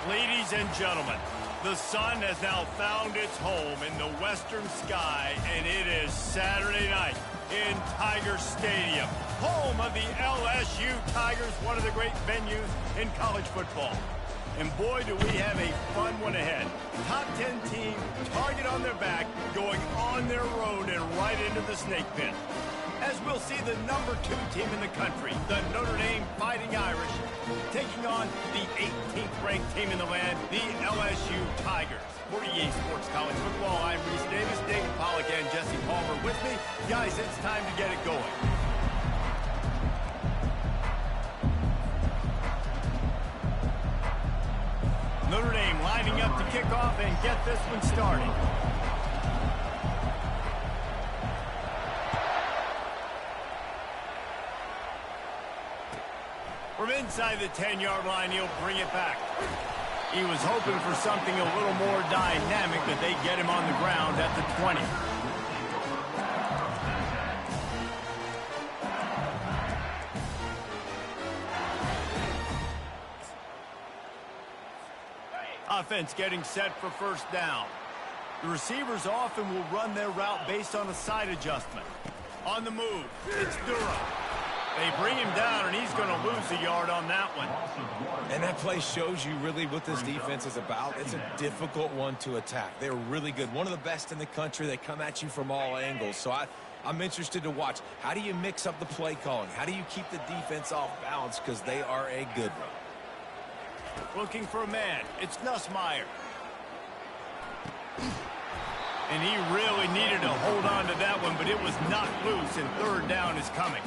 Ladies and gentlemen, the sun has now found its home in the western sky, and it is Saturday night in Tiger Stadium, home of the LSU Tigers, one of the great venues in college football. And boy, do we have a fun one ahead. Top 10 team, target on their back, going on their road and right into the snake pit. As we'll see the number 2 team in the country, the Notre Dame Fighting Irish, taking on the 18th ranked team in the land, the LSU Tigers. For EA Sports College Football, I'm Reese Davis, David Pollack, and Jesse Palmer with me. Guys, it's time to get it going. Notre Dame lining up to kick off and get this one started. From inside the 10-yard line, he'll bring it back. He was hoping for something a little more dynamic, but they get him on the ground at the 20. Offense getting set for first down. The receivers often will run their route based on a side adjustment. On the move, it's Durham. They bring him down, and he's going to lose a yard on that one. And that play shows you really what this defense is about. It's a difficult one to attack. They're really good. One of the best in the country. They come at you from all angles. So I'm interested to watch. How do you mix up the play calling? How do you keep the defense off balance? Because they are a good one. Looking for a man. It's Nussmeier. And he really needed to hold on to that one, but it was not loose, and third down is coming.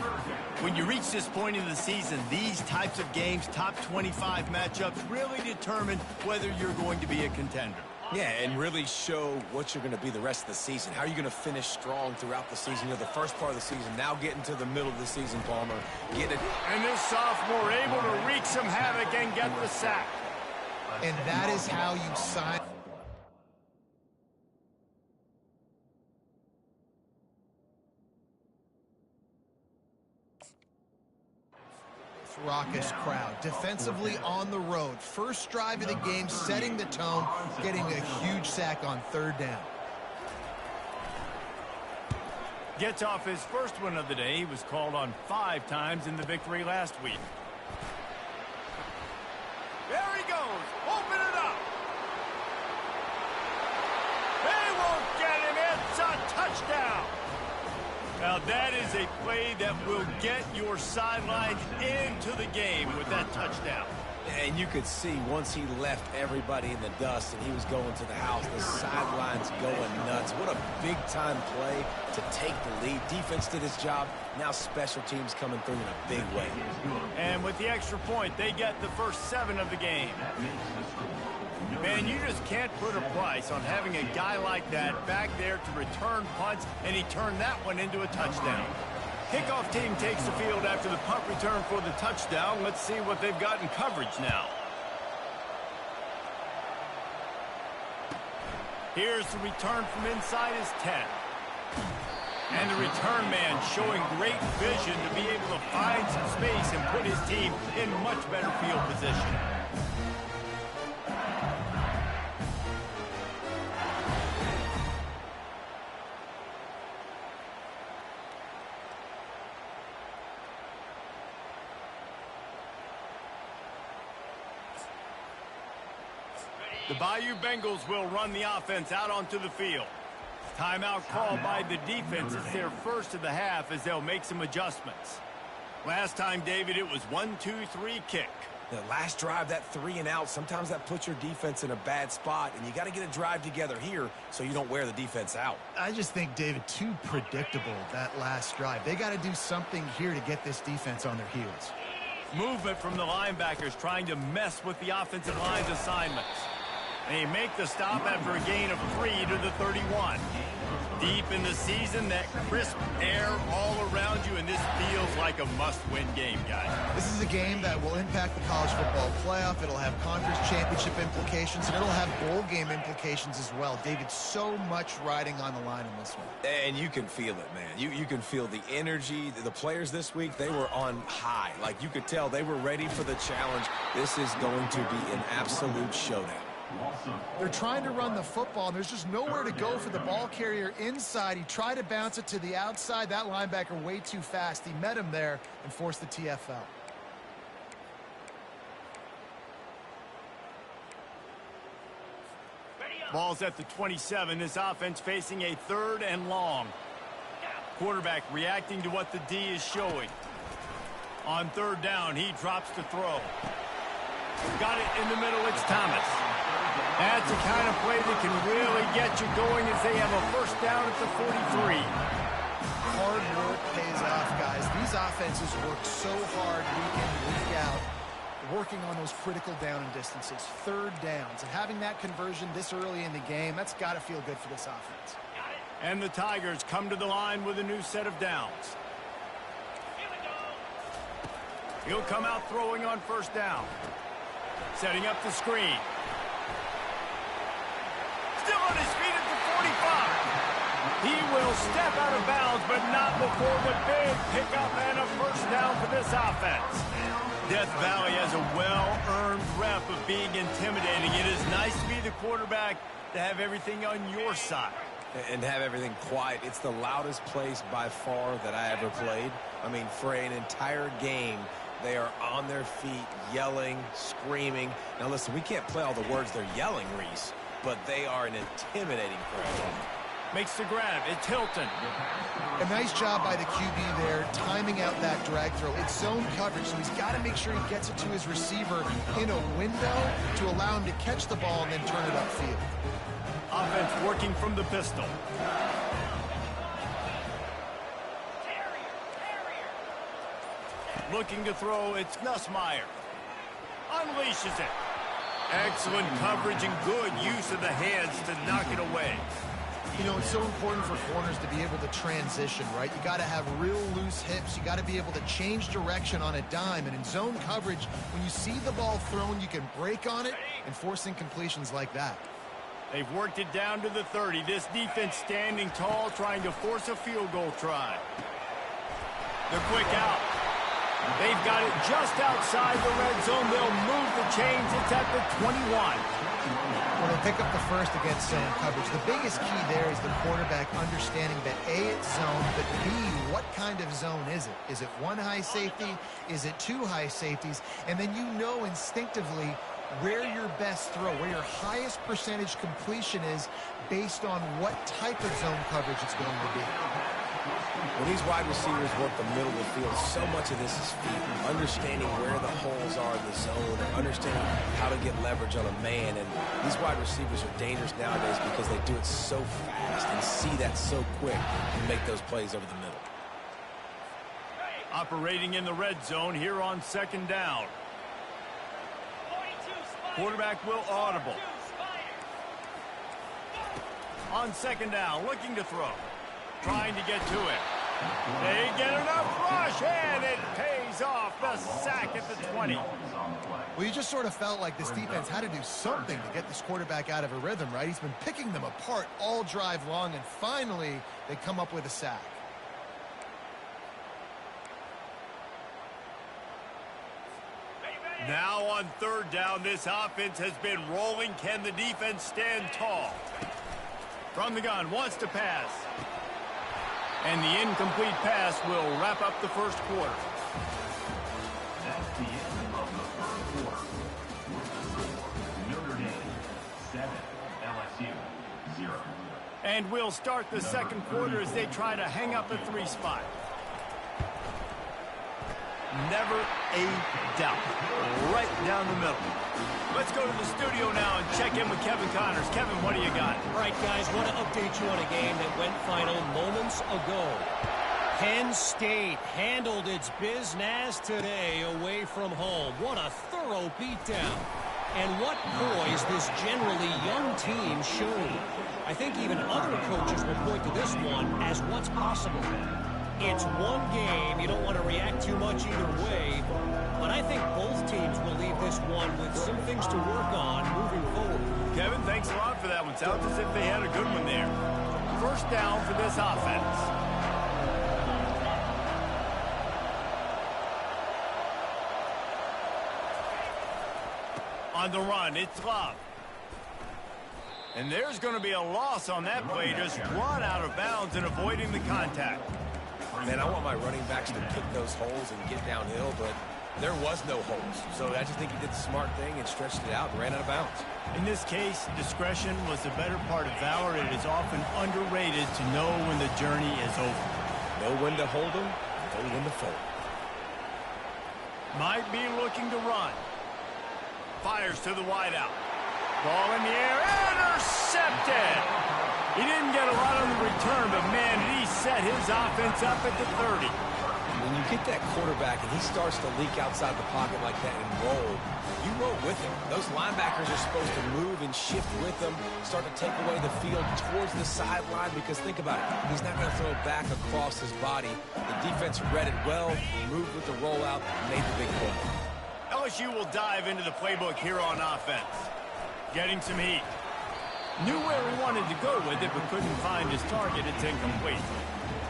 When you reach this point in the season, these types of games, top 25 matchups, really determine whether you're going to be a contender. Yeah, and really show what you're going to be the rest of the season. How are you going to finish strong throughout the season? You know, the first part of the season, now getting to the middle of the season, Palmer. Get it. And this sophomore able to wreak some havoc and get the sack. And that is how you sign. Raucous crowd defensively on the road, first drive of the game, setting the tone, getting a huge sack on third down. Gets off his first one of the day. He was called on 5 times in the victory last week. There he goes, open it up. They won't get him. It's a touchdown. Now that is a play that will get your sidelines into the game with that touchdown. And you could see once he left everybody in the dust and he was going to the house, the sidelines going nuts. What a big-time play to take the lead. Defense did his job. Now special teams coming through in a big way. And with the extra point, they get the first 7 of the game. Man, you just can't put a price on having a guy like that back there to return punts, and he turned that one into a touchdown. Kickoff team takes the field after the punt return for the touchdown. Let's see what they've got in coverage now. Here's the return from inside his 10. And the return man showing great vision to be able to find some space and put his team in much better field position. The Bayou Bengals will run the offense out onto the field. Timeout called by the defense. It's their first of the half as they'll make some adjustments. Last time, David, it was 1-2-3 kick. The last drive, that 3 and out, sometimes that puts your defense in a bad spot, and you got to get a drive together here so you don't wear the defense out. I just think, David, too predictable, that last drive. They got to do something here to get this defense on their heels. Movement from the linebackers trying to mess with the offensive line's assignments. They make the stop after a gain of 3 to the 31. Deep in the season, that crisp air all around you, and this feels like a must-win game, guys. This is a game that will impact the college football playoff. It'll have conference championship implications, and it'll have bowl game implications as well. David, so much riding on the line in this one. And you can feel it, man. You can feel the energy. The players this week, they were on high. Like, you could tell they were ready for the challenge. This is going to be an absolute showdown. They're trying to run the football, and there's just nowhere to go for the ball carrier inside. He tried to bounce it to the outside. That linebacker way too fast. He met him there and forced the TFL. Ball's at the 27. This offense facing a 3rd and long. Quarterback reacting to what the D is showing. On 3rd down, he drops to throw. Got it in the middle. It's Thomas. That's the kind of play that can really get you going as they have a 1st down at the 43. Hard work pays off, guys. These offenses work so hard week in, week out, working on those critical down and distances, 3rd downs. And having that conversion this early in the game, that's got to feel good for this offense. And the Tigers come to the line with a new set of downs. He'll come out throwing on 1st down. Setting up the screen. Still on his feet at the 45. He will step out of bounds, but not before the big pickup and a 1st down for this offense. Death Valley has a well-earned rep of being intimidating. It is nice to be the quarterback, to have everything on your side. And have everything quiet. It's the loudest place by far that I ever played. I mean, for an entire game, they are on their feet, yelling, screaming. Now, listen, we can't play all the words they're yelling, Reese, but they are an intimidating crowd. Makes the grab. It's Hilton. A nice job by the QB there, timing out that drag throw. It's zone coverage, so he's got to make sure he gets it to his receiver in a window to allow him to catch the ball and then turn it upfield. Offense working from the pistol. Looking to throw, it's Nussmeier. Unleashes it. Excellent coverage and good use of the hands to knock it away. You know, it's so important for corners to be able to transition, right? You got to have real loose hips. You got to be able to change direction on a dime. And in zone coverage, when you see the ball thrown, you can break on it and force incompletions like that. They've worked it down to the 30. This defense standing tall, trying to force a field goal try. The quick out. They've got it just outside the red zone. They'll move the chains. It's at the 21. Well, they pick up the 1st against zone coverage. The biggest key there is the quarterback understanding that A, it's zone, but B, what kind of zone is it? Is it 1 high safety? Is it 2 high safeties? And then you know instinctively where your best throw, where your highest percentage completion is based on what type of zone coverage it's going to be. When these wide receivers work the middle of the field, so much of this is feet. Understanding where the holes are in the zone, understanding how to get leverage on a man. And these wide receivers are dangerous nowadays because they do it so fast and see that so quick and make those plays over the middle. Operating in the red zone here on 2nd down. Quarterback will audible. On 2nd down, looking to throw. Trying to get to it. They get enough rush, and it pays off. The sack at the 20. Well, you just sort of felt like this defense had to do something to get this quarterback out of a rhythm, right? He's been picking them apart all drive long, and finally they come up with a sack. Now on 3rd down, this offense has been rolling. Can the defense stand tall? From the gun, wants to pass. And the incomplete pass will wrap up the 1st quarter. That's the end of the 1st quarter. Notre Dame 7, LSU 0. And we'll start the 2nd quarter as they try to hang up the 3 spot. Never a doubt. Right down the middle. Let's go to the studio now and check in with Kevin Connors. Kevin, what do you got? All right, guys, want to update you on a game that went final moments ago. Penn State handled its business today away from home. What a thorough beatdown. And what poise this generally young team showed. I think even other coaches will point to this one as what's possible. It's one game. You don't want to react too much either way. But I think both teams will leave this one with some things to work on moving forward. Kevin, thanks a lot for that one. Sounds as if they had a good one there. First down for this offense. On the run, it's Love. And there's going to be a loss on that play. Just run out of bounds and avoiding the contact. Man, I want my running backs to pick those holes and get downhill, but there was no holes. So I just think he did the smart thing and stretched it out and ran out of bounds. In this case, discretion was the better part of valor. It is often underrated to know when the journey is over. Know when to hold them, know when to fold. Might be looking to run. Fires to the wideout. Ball in the air. Intercepted! He didn't get a lot on the return, but, man, he set his offense up at the 30. When you get that quarterback and he starts to leak outside the pocket like that and roll, you roll with him. Those linebackers are supposed to move and shift with him, start to take away the field towards the sideline, because think about it. He's not going to throw it back across his body. The defense read it well, moved with the rollout, made the big play. LSU will dive into the playbook here on offense. Getting some heat. Knew where he wanted to go with it, but couldn't find his target. It's incomplete.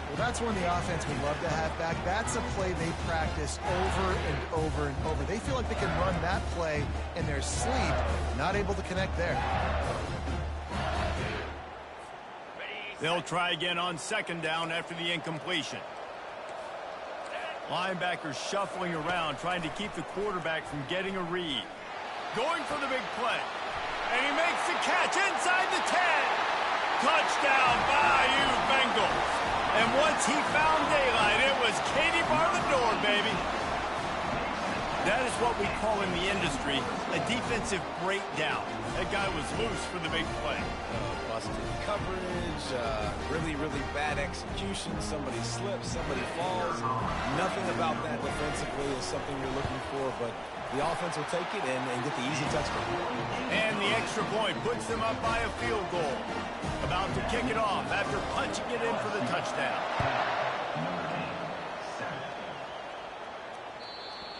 Well, that's one of the offense we love to have back. That's a play they practice over and over and over. They feel like they can run that play in their sleep. Not able to connect there. They'll try again on second down after the incompletion. Linebackers shuffling around, trying to keep the quarterback from getting a read. Going for the big play. And he makes the catch inside the 10. Touchdown, Bayou Bengals. And once he found daylight, it was Katie bar the door, baby. That is what we call in the industry a defensive breakdown. That guy was loose for the big play. Busted coverage, really, really bad execution. Somebody slips, somebody falls. Nothing about that defensively is something you're looking for, but the offense will take it and get the easy touchdown. And the extra point puts them up by a field goal. About to kick it off after punching it in for the touchdown.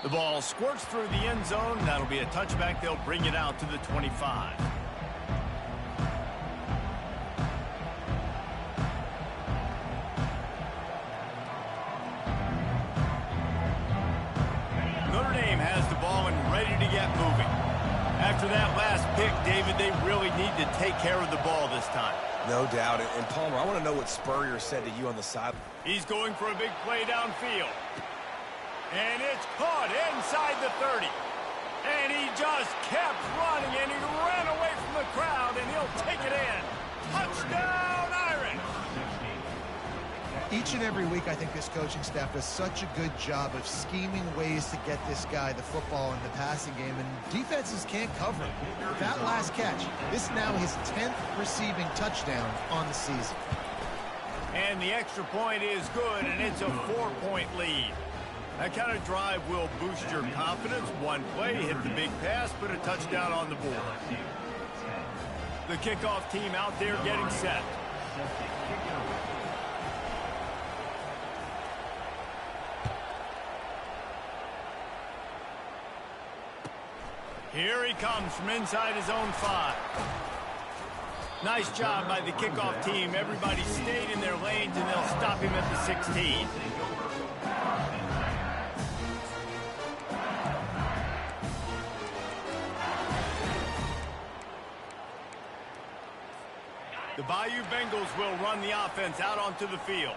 The ball squirts through the end zone. That'll be a touchback. They'll bring it out to the 25. Notre Dame has the ball and ready to get moving. After that last pick, David, they really need to take care of the ball this time. No doubt. And Palmer, I want to know what Spurrier said to you on the side. He's going for a big play downfield. And it's caught inside the 30. And he just kept running, and he ran away from the crowd, and he'll take it in. Touchdown, Irish! Each and every week, I think this coaching staff does such a good job of scheming ways to get this guy the football in the passing game, and defenses can't cover him. That last catch, this is now his 10th receiving touchdown on the season. And the extra point is good, and it's a 4-point lead. That kind of drive will boost your confidence. One play, hit the big pass, put a touchdown on the board. The kickoff team out there getting set. Here he comes from inside his own 5. Nice job by the kickoff team. Everybody stayed in their lanes, and they'll stop him at the 16. The Bayou Bengals will run the offense out onto the field.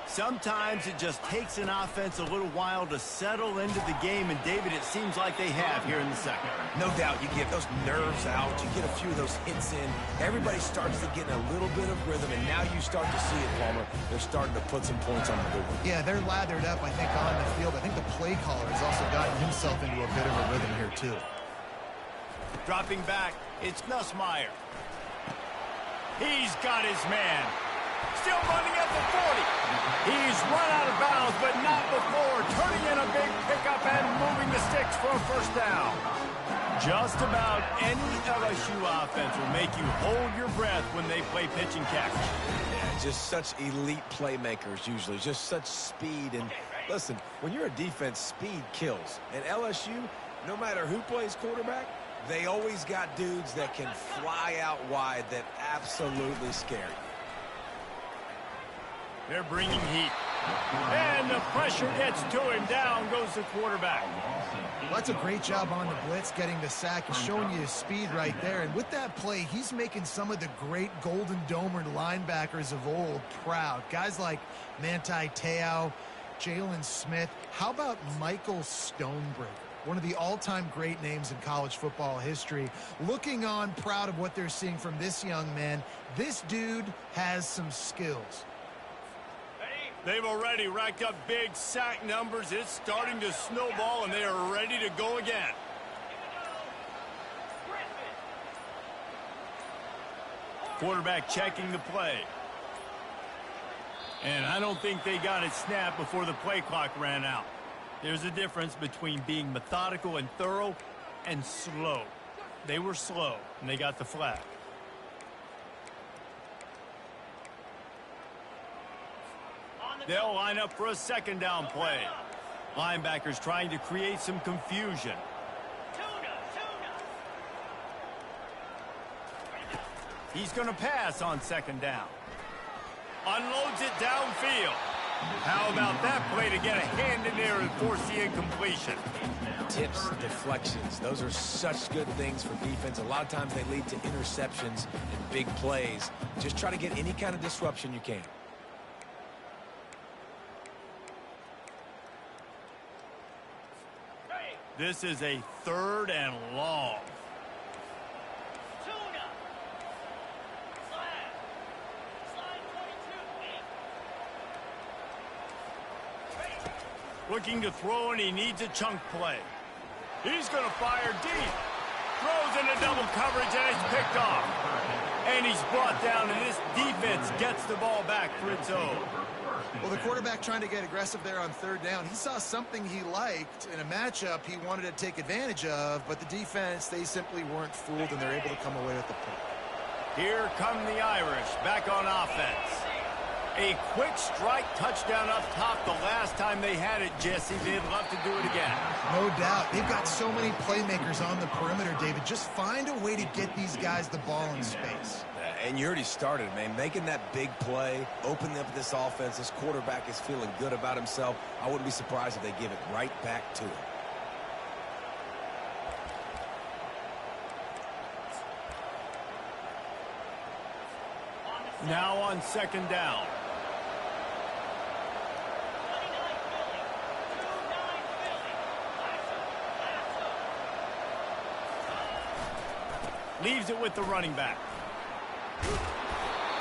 Sometimes it just takes an offense a little while to settle into the game, and David, it seems like they have here in the second. No doubt, you get those nerves out, you get a few of those hits in, everybody starts to get a little bit of rhythm, and now you start to see it, Palmer. They're starting to put some points on the board. Yeah, they're lathered up, I think, on the field. I think the play caller has also gotten himself into a bit of a rhythm here, too. Dropping back, it's Nussmeier. He's got his man. Still running at the 40. He's run out of bounds, but not before turning in a big pickup and moving the sticks for a first down. Just about any LSU offense will make you hold your breath when they play pitch and catch. Yeah, just such elite playmakers usually, just such speed. And listen, when you're a defense, speed kills. And LSU, no matter who plays quarterback, they always got dudes that can fly out wide that absolutely scare you. They're bringing heat. And the pressure gets to him. Down goes the quarterback. Well, that's a great job on the blitz, getting the sack. He's showing you his speed right there. And with that play, he's making some of the great Golden Domer linebackers of old proud. Guys like Ncaa, Jalen Smith. How about Michael Stonebreaker? One of the all-time great names in college football history. Looking on, proud of what they're seeing from this young man. This dude has some skills. They've already racked up big sack numbers. It's starting to snowball, and they are ready to go again. Quarterback checking the play. And I don't think they got it snapped before the play clock ran out. There's a difference between being methodical and thorough and slow. They were slow, and they got the flag. They'll line up for a second down play. Linebackers trying to create some confusion. He's going to pass on second down. Unloads it downfield. How about that play to get a hand in there and force the incompletion? Tips, deflections, those are such good things for defense. A lot of times they lead to interceptions and big plays. Just try to get any kind of disruption you can. This is a 3rd and long. Looking to throw, and he needs a chunk play. He's going to fire deep. Throws into double coverage, and it's picked off. And he's brought down, and this defense gets the ball back for its own. Well, the quarterback trying to get aggressive there on 3rd down. He saw something he liked in a matchup he wanted to take advantage of, but the defense, they simply weren't fooled, and they're able to come away with the play. Here come the Irish back on offense. A quick strike touchdown up top the last time they had it, Jesse. They'd love to do it again. No doubt. They've got so many playmakers on the perimeter, David. Just find a way to get these guys the ball in space. And you already started, man. Making that big play, opening up this offense. This quarterback is feeling good about himself. I wouldn't be surprised if they give it right back to him. Now on second down. Leaves it with the running back.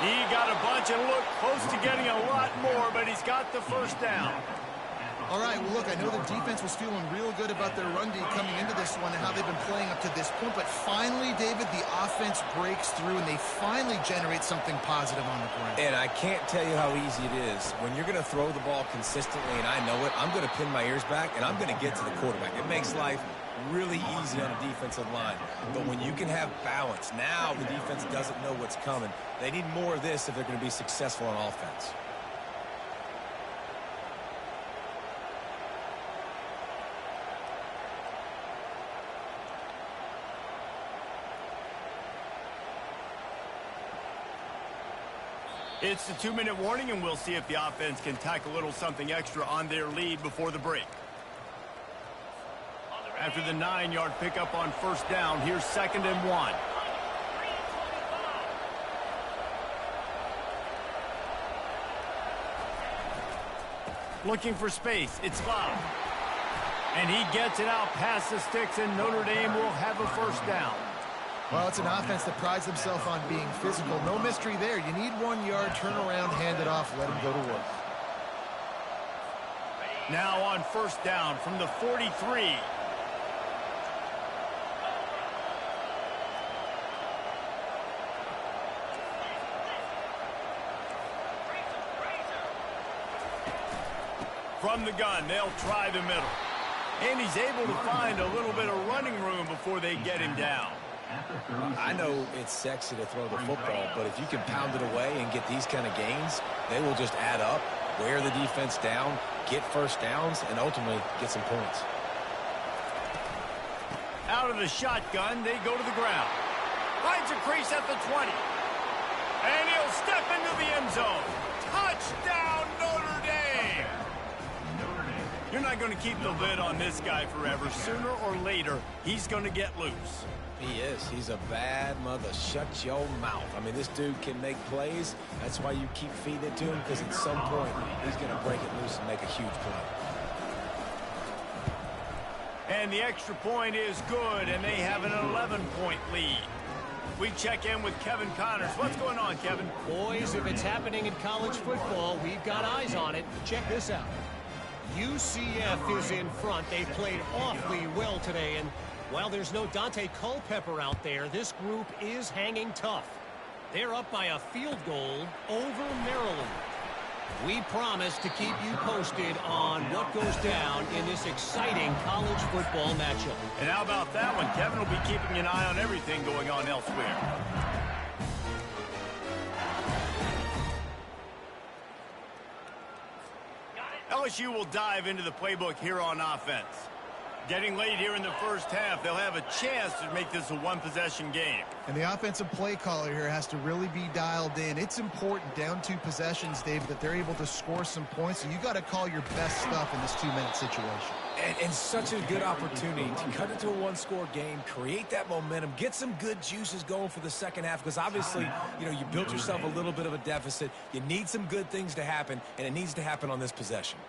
He got a bunch and looked close to getting a lot more, but he's got the first down. All right, well, look, I know the defense was feeling real good about their run D coming into this one and how they've been playing up to this point, but finally, David, the offense breaks through and they finally generate something positive on the ground. And I can't tell you how easy it is. When you're going to throw the ball consistently, and I know it, I'm going to pin my ears back, and I'm going to get to the quarterback. It makes life really easy on the defensive line. But when you can have balance, now the defense doesn't know what's coming. They need more of this if they're going to be successful on offense. It's the 2-minute warning, and we'll see if the offense can tack a little something extra on their lead before the break. After the 9-yard pickup on first down, here's 2nd and 1. Looking for space. It's Love. And he gets it out past the sticks, and Notre Dame will have a first down. Well, it's an offense that prides themselves on being physical. No mystery there. You need 1 yard, turn around, hand it off, let them go to work. Now on first down from the 43. From the gun, they'll try the middle. And he's able to find a little bit of running room before they get him down. I know it's sexy to throw the football, but if you can pound it away and get these kind of gains, they will just add up, wear the defense down, get first downs, and ultimately get some points. Out of the shotgun, they go to the ground. Finds a crease at the 20. And he'll step into the end zone. Touchdown, Notre Dame! You're not going to keep the lid on this guy forever. Sooner or later, he's going to get loose. He is. He's a bad mother. Shut your mouth. I mean, this dude can make plays. That's why you keep feeding it to him, because at some point, he's going to break it loose and make a huge play. And the extra point is good, and they have an 11-point lead. We check in with Kevin Connors. What's going on, Kevin? Boys, if it's happening in college football, we've got eyes on it. Check this out. UCF is in front. They played awfully well today, and while there's no Dante Culpepper out there, this group is hanging tough. They're up by a field goal over Maryland. We promise to keep you posted on what goes down in this exciting college football matchup. And how about that one? Kevin will be keeping an eye on everything going on elsewhere. LSU will dive into the playbook here on offense. Getting late here in the first half, they'll have a chance to make this a one-possession game. And the offensive play caller here has to really be dialed in. It's important down 2 possessions, Dave, that they're able to score some points. So you got to call your best stuff in this 2-minute situation. And such a good opportunity to cut it to a one-score game, create that momentum, get some good juices going for the second half, because obviously, you know, you built yourself a little bit of a deficit. You need some good things to happen, and it needs to happen on this possession.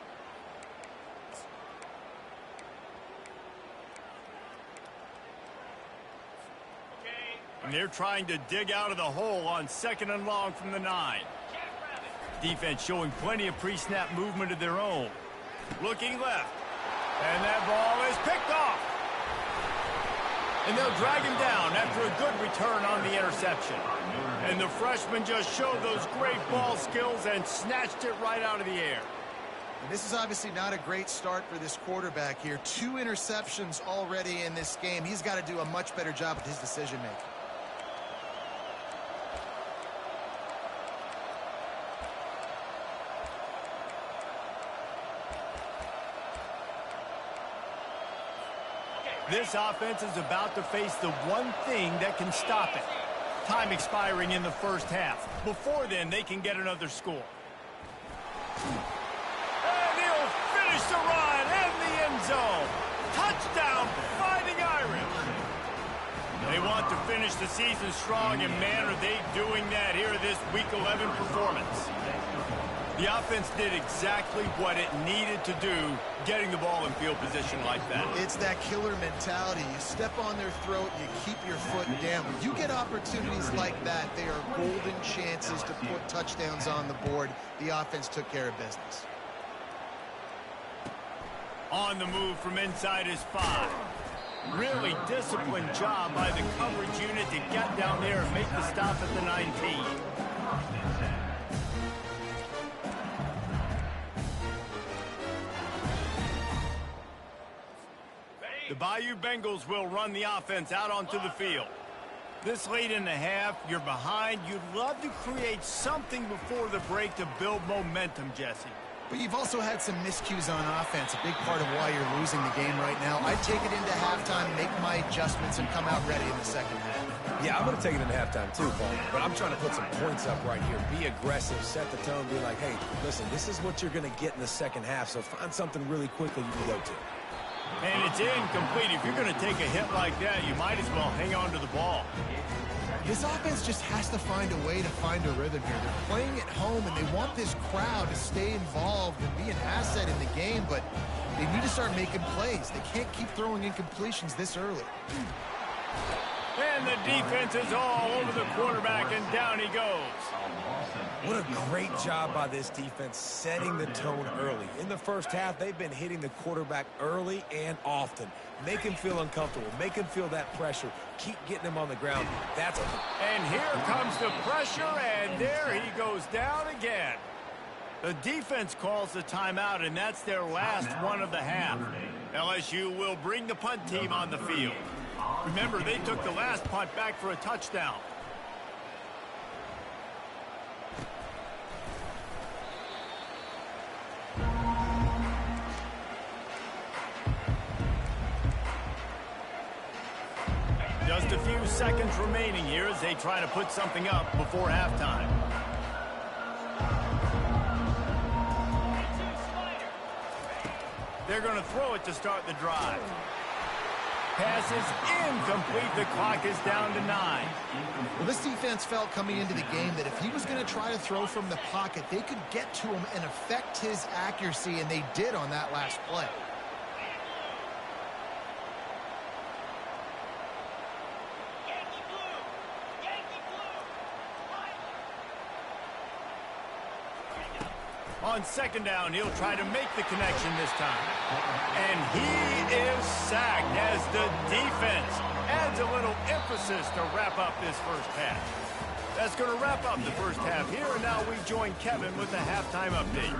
And they're trying to dig out of the hole on 2nd and long from the 9. Defense showing plenty of pre-snap movement of their own. Looking left. And that ball is picked off. And they'll drag him down after a good return on the interception. And the freshman just showed those great ball skills and snatched it right out of the air. And this is obviously not a great start for this quarterback here. 2 interceptions already in this game. He's got to do a much better job with his decision-making. This offense is about to face the one thing that can stop it. Time expiring in the first half. Before then, they can get another score. And he'll finish the run in the end zone. Touchdown, Fighting Irish. They want to finish the season strong, and man, are they doing that here this Week 11 performance. The offense did exactly what it needed to do, getting the ball in field position like that. It's that killer mentality. You step on their throat, you keep your foot down. When you get opportunities like that, they are golden chances to put touchdowns on the board. The offense took care of business. On the move from inside his 5. Really disciplined job by the coverage unit to get down there and make the stop at the 19. The Bayou Bengals will run the offense out onto the field. This late in the half, you're behind. You'd love to create something before the break to build momentum, Jesse. But you've also had some miscues on offense, a big part of why you're losing the game right now. I'd take it into halftime, make my adjustments, and come out ready in the second half. Yeah, I'm going to take it into halftime too, Paul. But I'm trying to put some points up right here. Be aggressive, set the tone, be like, hey, listen, this is what you're going to get in the second half, so find something really quickly you can go to. And it's incomplete. If you're going to take a hit like that, you might as well hang on to the ball. This offense just has to find a way to find a rhythm here. They're playing at home, and they want this crowd to stay involved and be an asset in the game, but they need to start making plays. They can't keep throwing incompletions this early. And the defense is all over the quarterback, and down he goes. What a great job by this defense setting the tone early. In the first half, they've been hitting the quarterback early and often. Make him feel uncomfortable. Make him feel that pressure. Keep getting him on the ground. That's it. And here comes the pressure, and there he goes down again. The defense calls the timeout, and that's their last one of the half. LSU will bring the punt team on the field. Remember, they took the last punt back for a touchdown. Just a few seconds remaining here as they try to put something up before halftime. They're going to throw it to start the drive. Pass is incomplete. The clock is down to 9. Well, this defense felt coming into the game that if he was going to try to throw from the pocket, they could get to him and affect his accuracy, and they did on that last play. On second down, he'll try to make the connection this time. And he is sacked as the defense adds a little emphasis to wrap up this first half. That's going to wrap up the first half here, and now we join Kevin with the halftime update.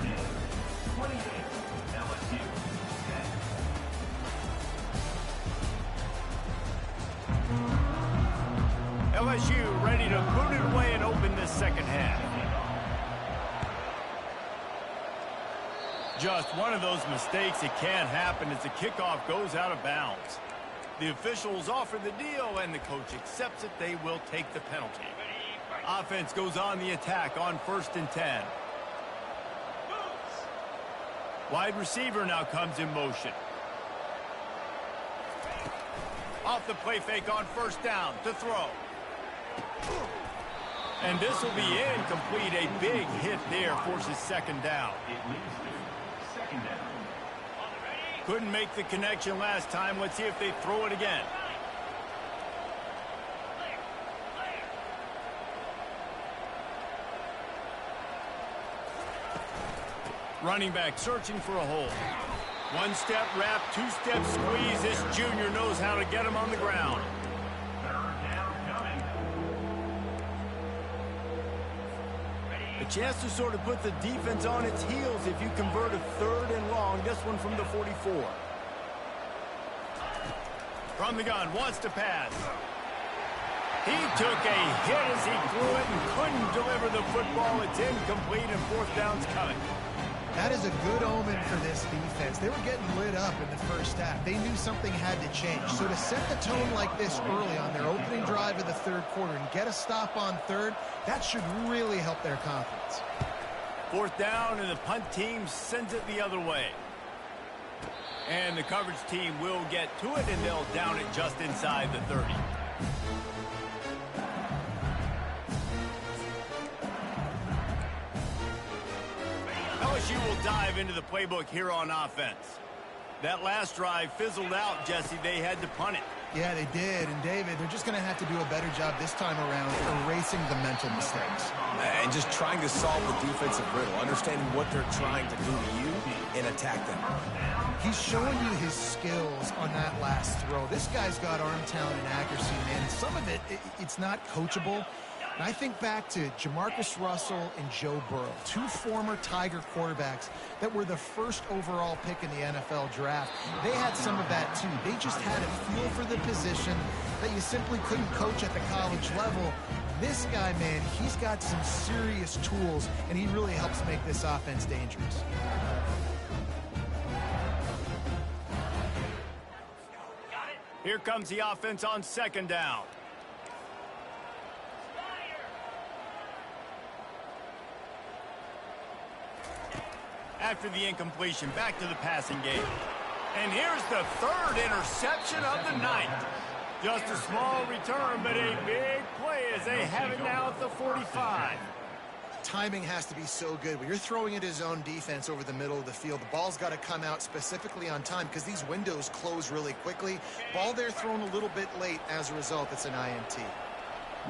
LSU ready to boot it away and open this second half. Just one of those mistakes that can happen as the kickoff goes out of bounds. The officials offer the deal, and the coach accepts it. They will take the penalty. Offense goes on the attack on 1st and 10. Wide receiver now comes in motion. Off the play fake on 1st down to throw. And this will be incomplete. A big hit there forces 2nd down. Couldn't make the connection last time. Let's see if they throw it again. Running back searching for a hole. 1-step wrap, 2-step squeeze. This junior knows how to get him on the ground. A chance to sort of put the defense on its heels if you convert a 3rd and long. This one from the 44. From the gun, wants to pass. He took a hit as he threw it and couldn't deliver the football. It's incomplete, and 4th down's coming. That is a good omen for this defense. They were getting lit up in the first half. They knew something had to change. So to set the tone like this early on their opening drive of the 3rd quarter and get a stop on 3rd, that should really help their confidence. 4th down, and the punt team sends it the other way. And the coverage team will get to it, and they'll down it just inside the 30. LSU will dive into the playbook here on offense. That last drive fizzled out, Jesse. They had to punt it. Yeah, they did. And, David, they're just going to have to do a better job this time around erasing the mental mistakes. And just trying to solve the defensive riddle, understanding what they're trying to do to you and attack them. He's showing you his skills on that last throw. This guy's got arm talent and accuracy, man. Some of it's not coachable. And I think back to Jamarcus Russell and Joe Burrow, 2 former Tiger quarterbacks that were the 1st overall pick in the NFL draft. They had some of that, too. They just had a feel for the position that you simply couldn't coach at the college level. This guy, man, he's got some serious tools, and he really helps make this offense dangerous. Here comes the offense on 2nd down. After the incompletion, back to the passing game. And here's the 3rd interception of the night. Just a small return, but a big play as they have it now at the 45. Timing has to be so good. When you're throwing at his own defense over the middle of the field, the ball's got to come out specifically on time because these windows close really quickly. Ball there thrown a little bit late. As a result, it's an INT.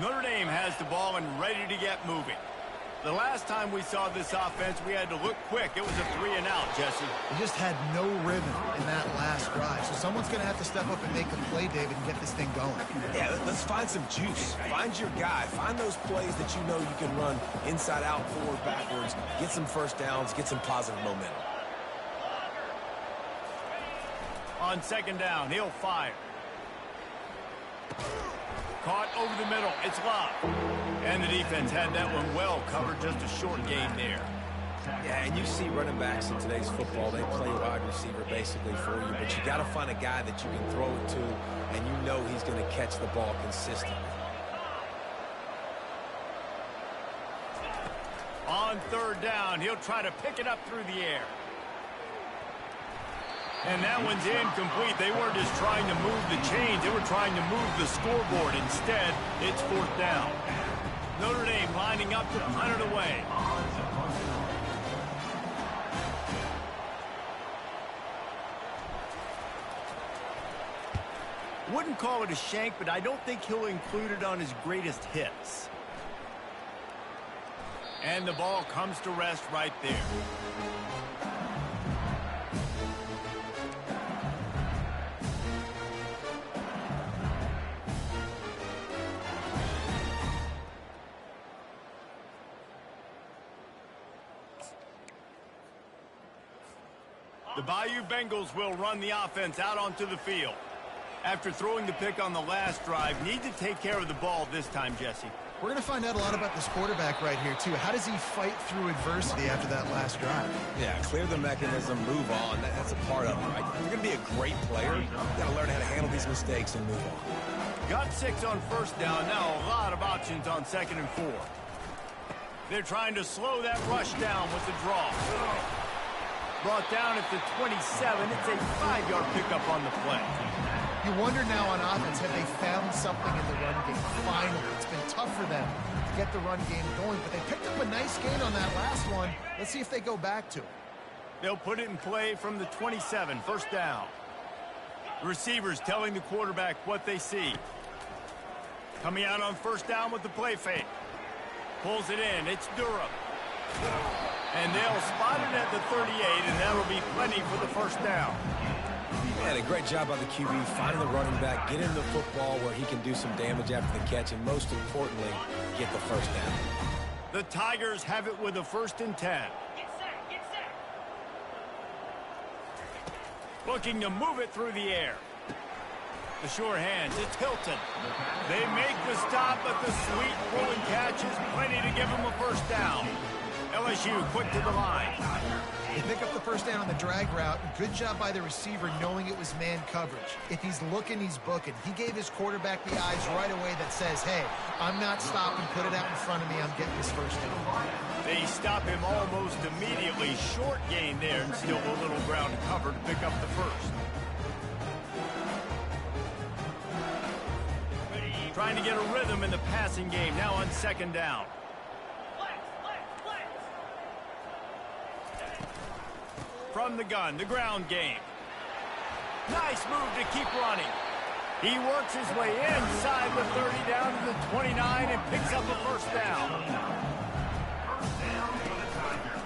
Notre Dame has the ball and ready to get moving. The last time we saw this offense, we had to look quick. It was a 3-and-out, Jesse. They just had no rhythm in that last drive. So someone's going to have to step up and make a play, David, and get this thing going. Yeah, let's find some juice. Find your guy. Find those plays that you know you can run inside out, forward, backwards. Get some first downs. Get some positive momentum. On second down, he'll fire. Caught over the middle. It's locked. And the defense had that one well covered. Just a short game there. Yeah, and you see running backs in today's football, they play wide receiver basically for you, but you got to find a guy that you can throw it to, and you know he's going to catch the ball consistently. On third down, he'll try to pick it up through the air. And that one's incomplete. They weren't just trying to move the chains. They were trying to move the scoreboard. Instead, it's fourth down. Notre Dame lining up to punt it away. Wouldn't call it a shank, but I don't think he'll include it on his greatest hits. And the ball comes to rest right there. The Bayou Bengals will run the offense out onto the field. After throwing the pick on the last drive, need to take care of the ball this time, Jesse. We're going to find out a lot about this quarterback right here, too. How does he fight through adversity after that last drive? Yeah, clear the mechanism, move on. That's a part of it, right? If you're going to be a great player, you got to learn how to handle these mistakes and move on. Got 6 on first down. Now a lot of options on second and 4. They're trying to slow that rush down with the draw. Brought down at the 27. It's a 5-yard pickup on the play. You wonder now on offense, have they found something in the run game? Finally, it's been tough for them to get the run game going, but they picked up a nice gain on that last one. Let's see if they go back to it. They'll put it in play from the 27, first down. The receivers telling the quarterback what they see. Coming out on first down with the play fake. Pulls it in. It's Durham. And they'll spot it at the 38, and that'll be plenty for the first down. Man, a great job by the QB, finding the running back, get him the football where he can do some damage after the catch, and most importantly, get the first down. The Tigers have it with a 1st and 10. Looking to move it through the air. The sure hands, it's Hilton. They make the stop, but the sweet pulling catch is plenty to give them a first down. LSU quick to the line. They pick up the first down on the drag route. Good job by the receiver knowing it was man coverage. If he's looking, he's booking. He gave his quarterback the eyes right away that says, hey, I'm not stopping. Put it out in front of me. I'm getting this first down. They stop him almost immediately. Short gain there and still a little ground cover to pick up the first. Trying to get a rhythm in the passing game now on second down. From the gun, the ground game. Nice move to keep running. He works his way inside the 30 down to the 29 and picks up a first down.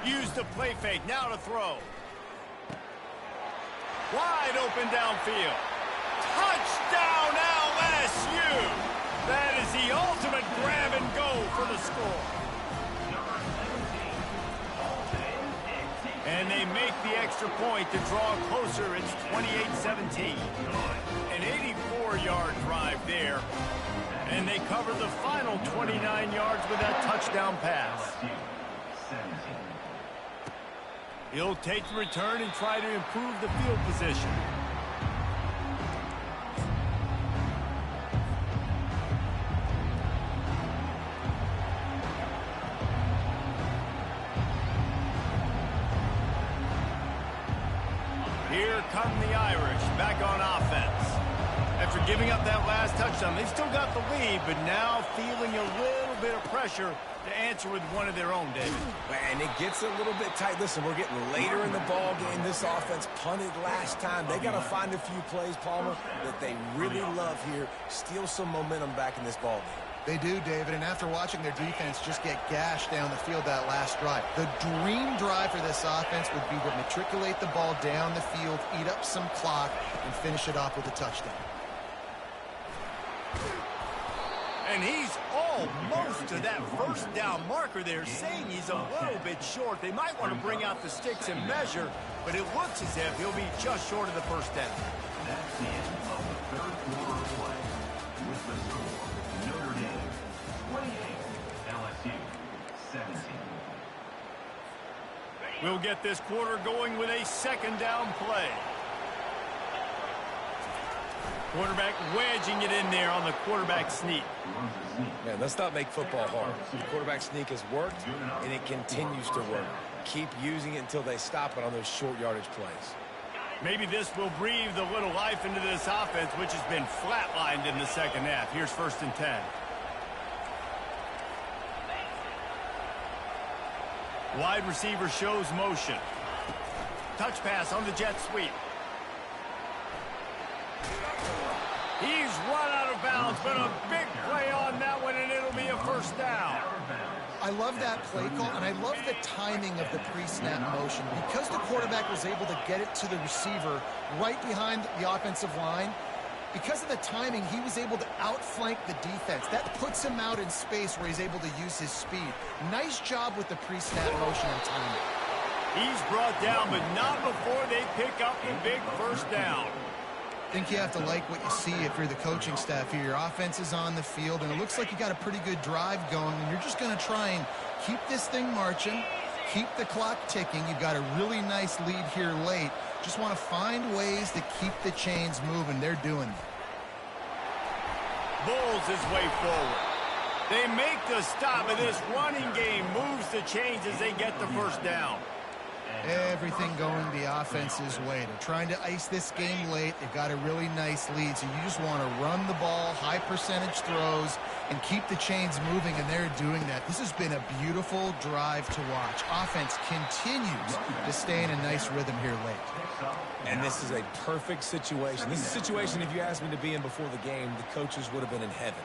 Use the play fake, now to throw. Wide open downfield. Touchdown LSU! That is the ultimate grab and go for the score. And they make the extra point to draw closer. It's 28-17. An 84-yard drive there. And they cover the final 29 yards with that touchdown pass. He'll take the return and try to improve the field position. Here come the Irish back on offense. After giving up that last touchdown, they've still got the lead, but now feeling a little bit of pressure to answer with one of their own, David. And it gets a little bit tight. Listen, we're getting later in the ball game. This offense punted last time. They got to find a few plays, Palmer, that they really love here. Steal some momentum back in this ball game. They do, David, and after watching their defense just get gashed down the field that last drive, the dream drive for this offense would be to matriculate the ball down the field, eat up some clock, and finish it off with a touchdown. And he's almost to that first down marker there, saying he's a little bit short. They might want to bring out the sticks and measure, but it looks as if he'll be just short of the first down. That's the end of the third quarter of play. With the score, Notre Dame 28, LSU 17. We'll get this quarter going with a second down play. Quarterback wedging it in there on the quarterback sneak. Man, let's not make football hard. The quarterback sneak has worked, and it continues to work. Keep using it until they stop it on those short yardage plays. Maybe this will breathe a little life into this offense, which has been flatlined in the second half. Here's 1st and 10. Wide receiver shows motion. Touch pass on the jet sweep. He's run out of bounds, but a big play on that one, and it'll be a first down. I love that play call, and I love the timing of the pre-snap motion. Because the quarterback was able to get it to the receiver right behind the offensive line, because of the timing, he was able to outflank the defense. That puts him out in space where he's able to use his speed. Nice job with the pre-snap motion and timing. He's brought down, but not before they pick up the big first down. I think you have to like what you see if you're the coaching staff here. Your offense is on the field, and it looks like you got a pretty good drive going, and you're just going to try and keep this thing marching, keep the clock ticking. You've got a really nice lead here late. Just want to find ways to keep the chains moving. They're doing it. Bulls his way forward. They make the stop, and this running game moves the chains as they get the first down. Everything going the offense's way. They're trying to ice this game late. They've got a really nice lead, so you just want to run the ball, high percentage throws, and keep the chains moving, and they're doing that. This has been a beautiful drive to watch. Offense continues to stay in a nice rhythm here late. And this is a perfect situation. This is a situation, if you asked me to be in before the game, the coaches would have been in heaven.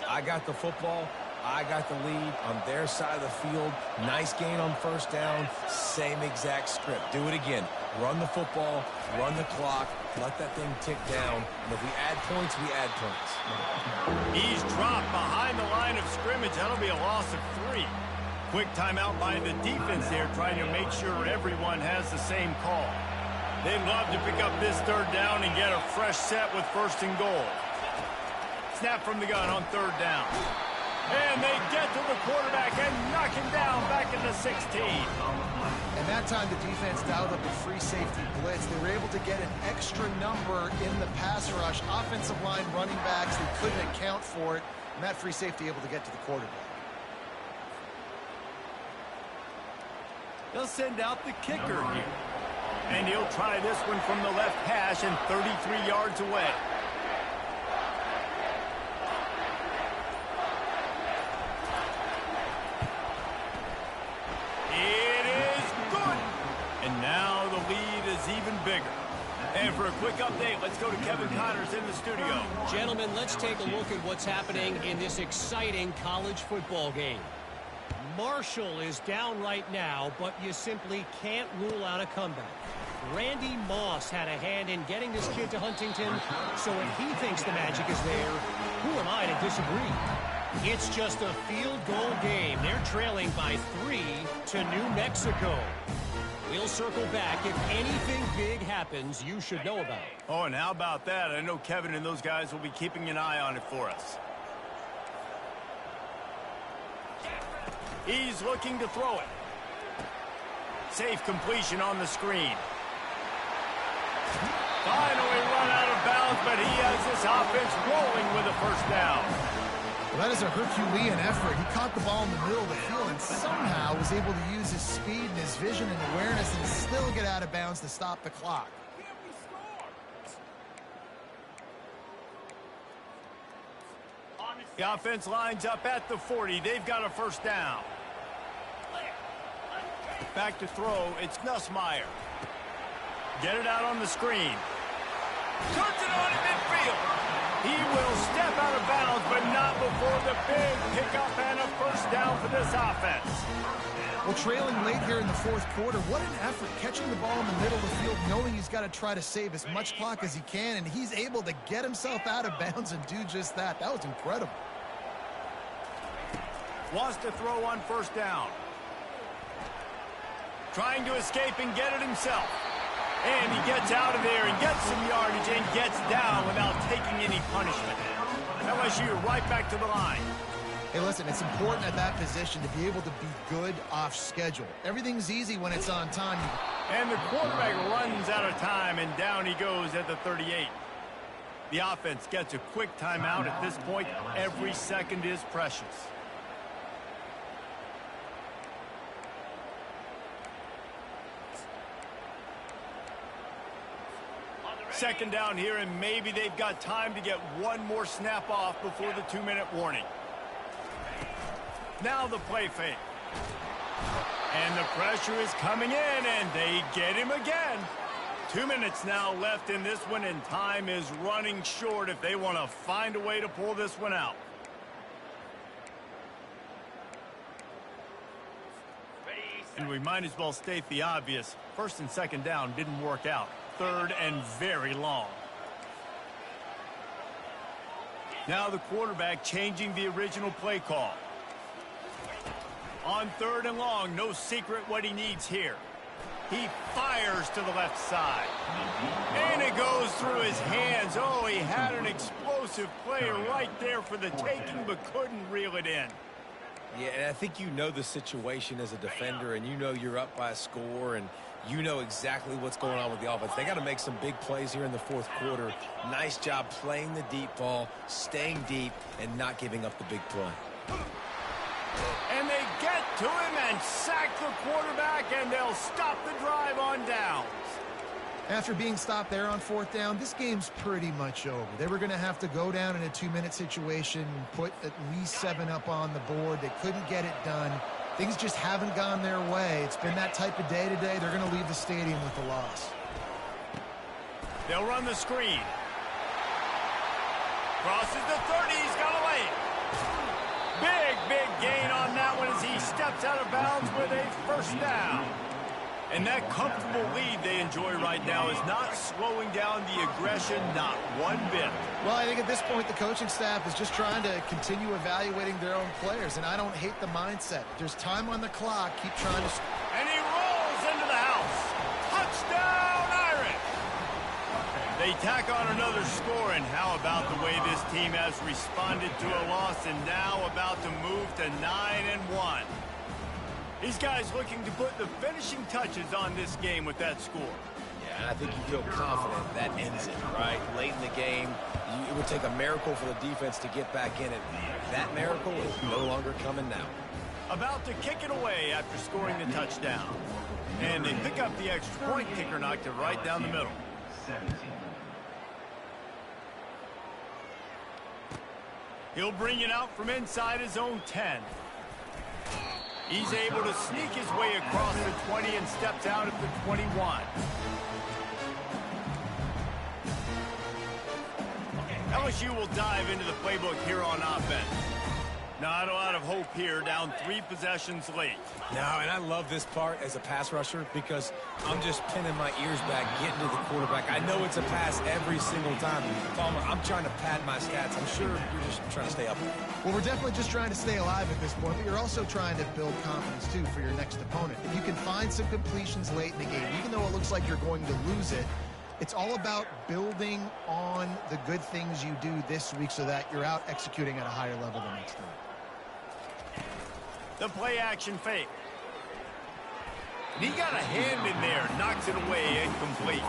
I got the football. I got the lead on their side of the field. Nice gain on first down. Same exact script. Do it again. Run the football, run the clock, let that thing tick down. And if we add points, we add points. He's dropped behind the line of scrimmage. That'll be a loss of 3. Quick timeout by the defense there, trying to make sure everyone has the same call. They'd love to pick up this third down and get a fresh set with 1st and goal. Snap from the gun on 3rd down. And they get to the quarterback and knock him down back at the 16. And that time the defense dialed up a free safety blitz. They were able to get an extra number in the pass rush. Offensive line running backs, they couldn't account for it. And that free safety able to get to the quarterback. They'll send out the kicker here. And he'll try this one from the left hash and 33 yards away. It is good. And now the lead is even bigger. And for a quick update, let's go to Kevin Connors in the studio. Gentlemen, let's take a look at what's happening in this exciting college football game. Marshall is down right now, but you simply can't rule out a comeback. Randy Moss had a hand in getting this kid to Huntington, so if he thinks the magic is there, who am I to disagree? It's just a field goal game. They're trailing by 3 to New Mexico. We'll circle back if anything big happens you should know about. Oh, and how about that? I know Kevin and those guys will be keeping an eye on it for us. He's looking to throw it. Safe completion on the screen. Finally run out of bounds, but he has this offense rolling with a first down. Well, that is a Herculean effort. He caught the ball in the middle of the field and somehow was able to use his speed and his vision and awareness and still get out of bounds to stop the clock. The offense lines up at the 40. They've got a first down. Back to throw. It's Nussmeier. Get it out on the screen. Turns it on in midfield. He will step out of bounds, but not before the big pickup and a first down for this offense. Well, trailing late here in the fourth quarter, what an effort catching the ball in the middle of the field, knowing he's got to try to save as much clock as he can, and he's able to get himself out of bounds and do just that. That was incredible. Wants to throw on first down. Trying to escape and get it himself. And he gets out of there and gets some yardage and gets down without taking any punishment. LSU right back to the line. Hey, listen, it's important at that position to be able to be good off schedule. Everything's easy when it's on time. And the quarterback runs out of time, and down he goes at the 38. The offense gets a quick timeout at this point. Every second is precious. Second down here, and maybe they've got time to get one more snap off before the 2-minute warning. Now the play fake. And the pressure is coming in, and they get him again. 2 minutes now left in this one, and time is running short if they want to find a way to pull this one out. And we might as well state the obvious. First and second down didn't work out. Third and very long. Now the quarterback changing the original play call. On third and long, no secret what he needs here. He fires to the left side. And it goes through his hands. Oh, he had an explosive play right there for the taking, but couldn't reel it in. Yeah, and I think you know the situation as a defender, and you know you're up by a score, and you know exactly what's going on with the offense. They got to make some big plays here in the fourth quarter. Nice job playing the deep ball, staying deep, and not giving up the big play. And they get to him and sack the quarterback, and they'll stop the drive on downs. After being stopped there on fourth down, this game's pretty much over. They were going to have to go down in a 2-minute situation and put at least 7 up on the board. They couldn't get it done. Things just haven't gone their way. It's been that type of day today. They're going to leave the stadium with a loss. They'll run the screen. Crosses the 30. He's got a lane. Big gain on that one as he steps out of bounds with a first down. And that comfortable lead they enjoy right now is not slowing down the aggression, not one bit. Well, I think at this point the coaching staff is just trying to continue evaluating their own players, and I don't hate the mindset. There's time on the clock. Keep trying to... And he rolls into the house. Touchdown, Irish! They tack on another score, and how about the way this team has responded to a loss and now about to move to 9-1. These guys looking to put the finishing touches on this game with that score. Yeah, and I think you feel confident that ends it, right? Late in the game, it would take a miracle for the defense to get back in it. That miracle is no longer coming now. About to kick it away after scoring the touchdown. And they pick up the extra point. Kicker knocked it right down the middle. 17. He'll bring it out from inside his own 10. He's able to sneak his way across the 20 and steps out at the 21. LSU will dive into the playbook here on offense. Not a lot of hope here, down 3 possessions late. No, and I love this part as a pass rusher because I'm just pinning my ears back, getting to the quarterback. I know it's a pass every single time. Palmer, I'm trying to pad my stats. I'm sure you're just trying to stay up. Well, we're definitely just trying to stay alive at this point, but you're also trying to build confidence, too, for your next opponent. If you can find some completions late in the game, even though it looks like you're going to lose it, it's all about building on the good things you do this week so that you're out executing at a higher level the next time. The play action fake. He got a hand in there, knocks it away, incomplete.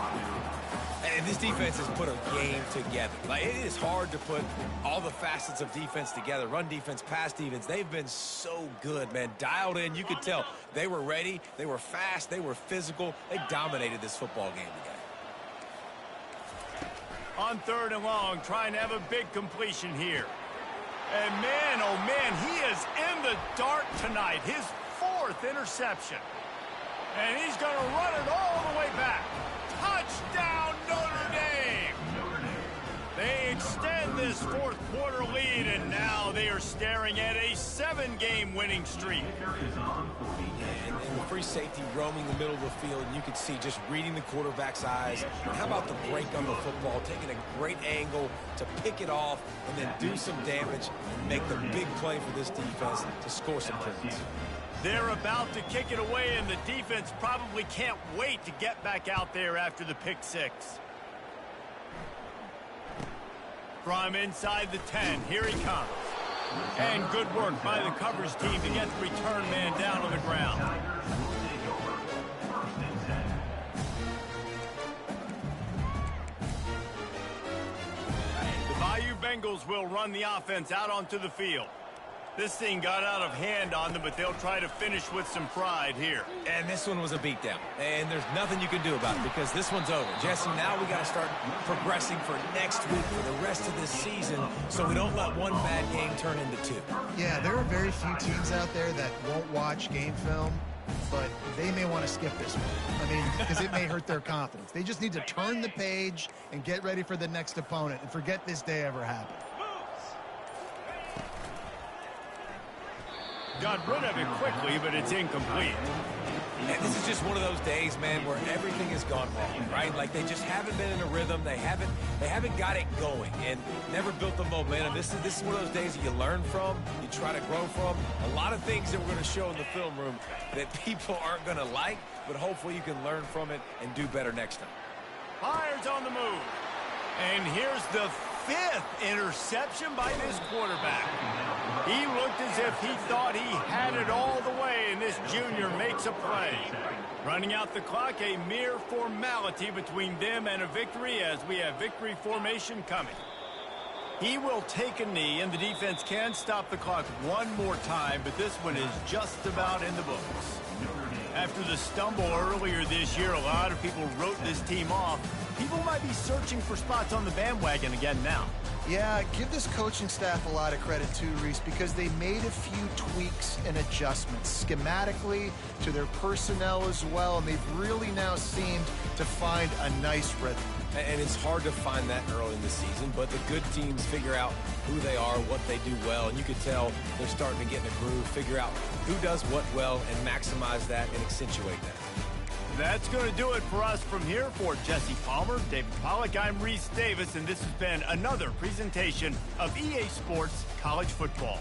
And this defense has put a game together. Like, it is hard to put all the facets of defense together. Run defense, pass defense. They've been so good, man. Dialed in. You could tell they were ready. They were fast. They were physical. They dominated this football game today. On third and long, trying to have a big completion here. And man, oh man, he is in the dark tonight. His 4th interception. And he's going to run it all the way back. Touchdown, Notre Dame! They extend this fourth quarter lead, and now they are staring at a 7-game winning streak. And the free safety roaming the middle of the field, and you can see just reading the quarterback's eyes. And how about the break on the football, taking a great angle to pick it off and then do some damage and make the big play for this defense to score some points. They're about to kick it away, and the defense probably can't wait to get back out there after the pick six. From inside the 10, here he comes. And good work by the coverage team to get the return man down on the ground. The Bayou Bengals will run the offense out onto the field. This thing got out of hand on them, but they'll try to finish with some pride here. And this one was a beatdown. And there's nothing you can do about it because this one's over. Jesse, now we got to start progressing for next week, for the rest of this season, so we don't let one bad game turn into two. Yeah, there are very few teams out there that won't watch game film, but they may want to skip this one. I mean, because it may hurt their confidence. They just need to turn the page and get ready for the next opponent and forget this day ever happened. Got rid of it quickly, but it's incomplete. And this is just one of those days, man, where everything has gone wrong, right? Like they just haven't been in a rhythm. They haven't got it going and never built the momentum. This is one of those days that you learn from, you try to grow from. A lot of things that we're going to show in the film room that people aren't going to like, but hopefully you can learn from it and do better next time. Fires on the move. And here's the 5th interception by this quarterback. He looked as if he thought he had it all the way, and this junior makes a play. Running out the clock, a mere formality between them and a victory as we have victory formation coming. He will take a knee, and the defense can stop the clock one more time, but this one is just about in the books. After the stumble earlier this year, a lot of people wrote this team off. People might be searching for spots on the bandwagon again now. Yeah, give this coaching staff a lot of credit too, Reese, because they made a few tweaks and adjustments schematically to their personnel as well, and they've really now seemed to find a nice rhythm. And it's hard to find that early in the season, but the good teams figure out who they are, what they do well, and you can tell they're starting to get in a groove, figure out who does what well, and maximize that and accentuate that. That's going to do it for us from here. For Jesse Palmer, David Pollack, I'm Reese Davis, and this has been another presentation of EA Sports College Football.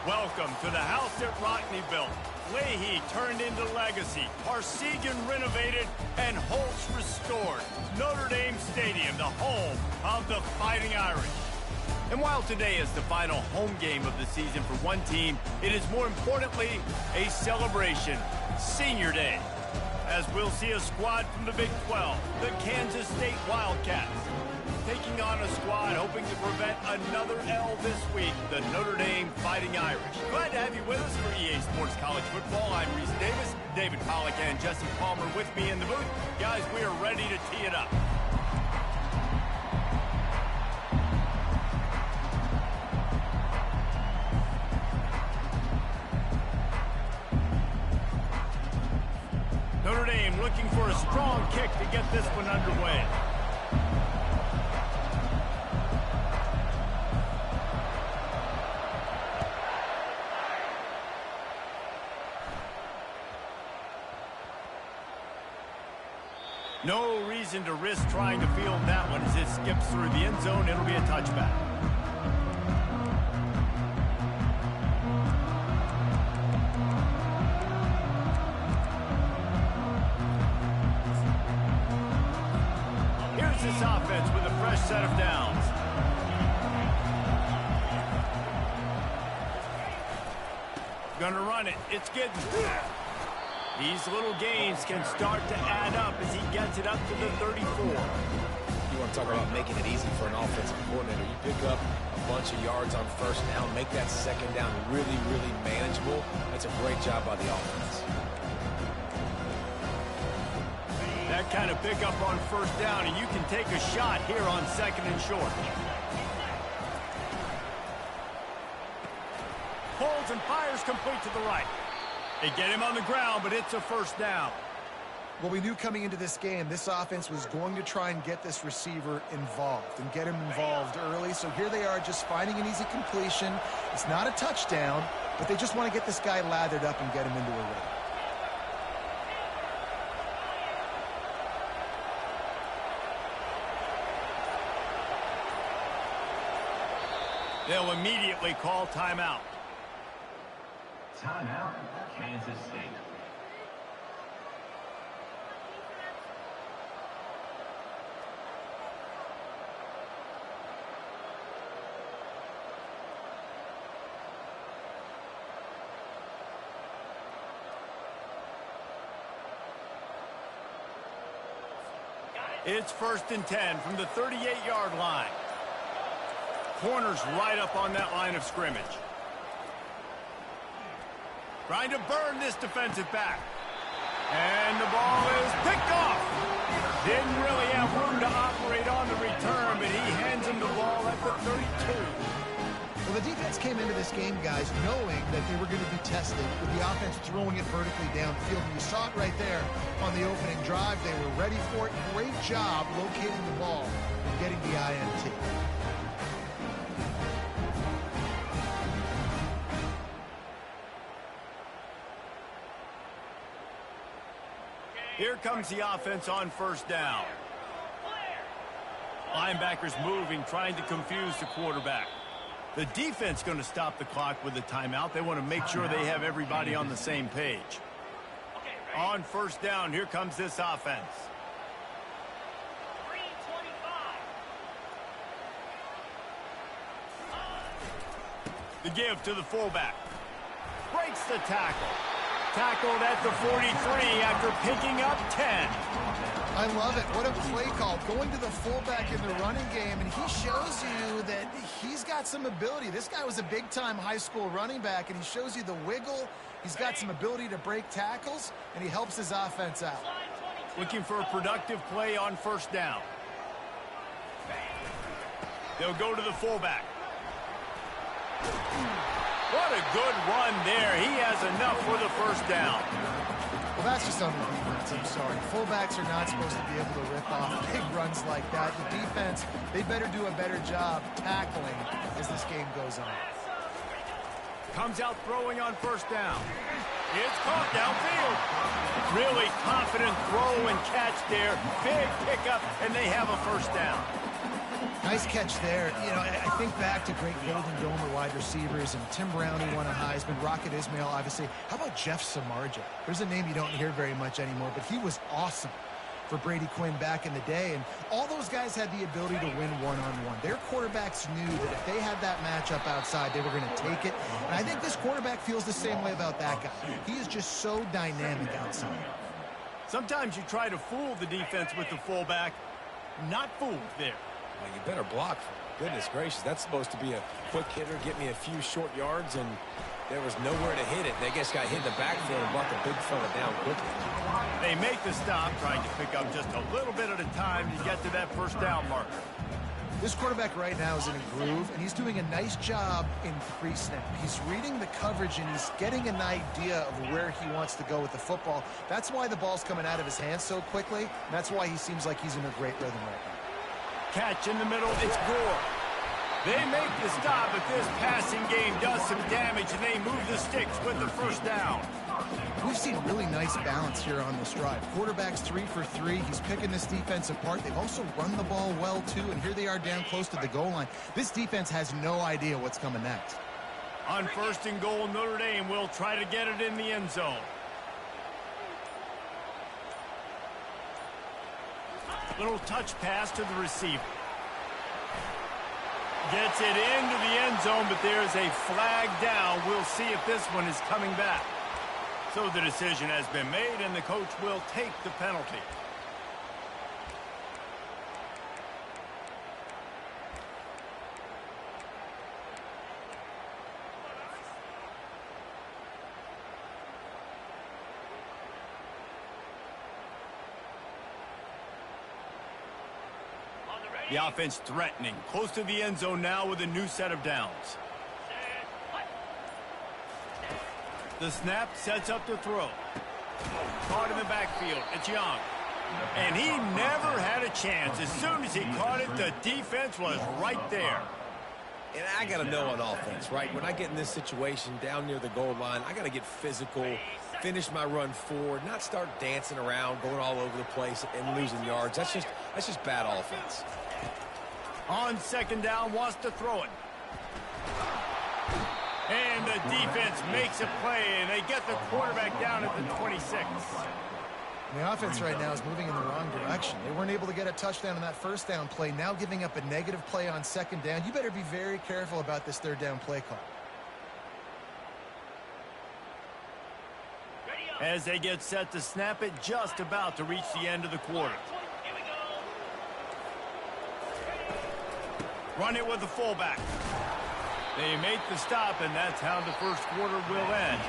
Welcome to the house that Rockney built. Leahy turned into legacy. Parsegan renovated and Holtz restored. Notre Dame Stadium, the home of the Fighting Irish. And while today is the final home game of the season for one team, it is more importantly a celebration, Senior Day. As we'll see a squad from the Big 12, the Kansas State Wildcats, taking on a squad hoping to prevent another L this week, the Notre Dame Fighting Irish. Glad to have you with us for EA Sports College Football. I'm Reese Davis, David Pollack and Justin Palmer with me in the booth. Guys, we are ready to tee it up. Notre Dame looking for a strong kick to get this one underway. No reason to risk trying to field that one as it skips through the end zone. It'll be a touchback. Here's this offense with a fresh set of downs. Gonna run it. It's getting... These little gains can start to add up as he gets it up to the 34. You want to talk about making it easy for an offensive coordinator. You pick up a bunch of yards on first down, make that second down really, really manageable. That's a great job by the offense. That kind of pickup on first down, and you can take a shot here on second and short. Pulls and fires complete to the right. They get him on the ground, but it's a first down. Well, we knew coming into this game, this offense was going to try and get this receiver involved and get him involved early. So here they are just finding an easy completion. It's not a touchdown, but they just want to get this guy lathered up and get him into a rhythm. They'll immediately call timeout. Timeout, Kansas State. It's 1st and 10 from the 38-yard line. Corners right up on that line of scrimmage. Trying to burn this defensive back. And the ball is picked off. Didn't really have room to operate on the return, but he hands him the ball at the 32. Well, the defense came into this game, guys, knowing that they were going to be tested with the offense throwing it vertically downfield. And you saw it right there on the opening drive. They were ready for it. Great job locating the ball and getting the INT. Here comes the offense on first down. Linebackers moving, trying to confuse the quarterback. The defense going to stop the clock with a timeout. They want to make sure they have everybody on the same page. On first down, here comes this offense. The give to the fullback. Breaks the tackle. Tackled at the 43 after picking up 10. I love it. What a play call. Going to the fullback in the running game, and he shows you that he's got some ability. This guy was a big-time high school running back, and he shows you the wiggle. He's got some ability to break tackles, and he helps his offense out. Looking for a productive play on first down. They'll go to the fullback. What a good run there. He has enough for the first down. Well, that's just on the defense. I'm sorry. Fullbacks are not supposed to be able to rip off big runs like that. The defense, they better do a better job tackling as this game goes on. Comes out throwing on first down. It's caught downfield. Really confident throw and catch there. Big pickup, and they have a first down. Nice catch there. You know, I think back to great Golden Domer wide receivers, and Tim Brown, who won a Heisman, Rocket Ismail, obviously. How about Jeff Samardzija? There's a name you don't hear very much anymore, but he was awesome for Brady Quinn back in the day, and all those guys had the ability to win one-on-one. Their quarterbacks knew that if they had that matchup outside, they were going to take it, and I think this quarterback feels the same way about that guy. He is just so dynamic outside. Sometimes you try to fool the defense with the fullback. Not fooled there. Well, you better block. Goodness gracious, that's supposed to be a quick hitter, get me a few short yards, and there was nowhere to hit it. They just got hit in the backfield and brought the big fella down quickly. They make the stop, trying to pick up just a little bit at a time to get to that first down marker. This quarterback right now is in a groove, and he's doing a nice job in pre-snap. He's reading the coverage, and he's getting an idea of where he wants to go with the football. That's why the ball's coming out of his hands so quickly, and that's why he seems like he's in a great rhythm right now. Catch in the middle, it's Gore. They make the stop, but this passing game does some damage, and they move the sticks with the first down. We've seen really nice balance here on this drive. Quarterback's 3 for 3. He's picking this defense apart. They've also run the ball well, too, and here they are down close to the goal line. This defense has no idea what's coming next. On 1st and goal, Notre Dame will try to get it in the end zone. Little touch pass to the receiver. Gets it into the end zone, but there's a flag down. We'll see if this one is coming back. So the decision has been made, and the coach will take the penalty. The offense threatening, close to the end zone now with a new set of downs. The snap sets up the throw. Caught in the backfield. It's Young. And he never had a chance. As soon as he caught it, the defense was right there. And I got to know on offense, right? When I get in this situation down near the goal line, I got to get physical, finish my run forward, not start dancing around, going all over the place and losing yards. That's just bad offense. On 2nd down, wants to throw it. And the defense makes a play, and they get the quarterback down at the 26. The offense right now is moving in the wrong direction. They weren't able to get a touchdown on that 1st down play, now giving up a negative play on 2nd down. You better be very careful about this 3rd down play call. As they get set to snap it, just about to reach the end of the quarter. Run it with the fullback. They make the stop, and that's how the first quarter will end.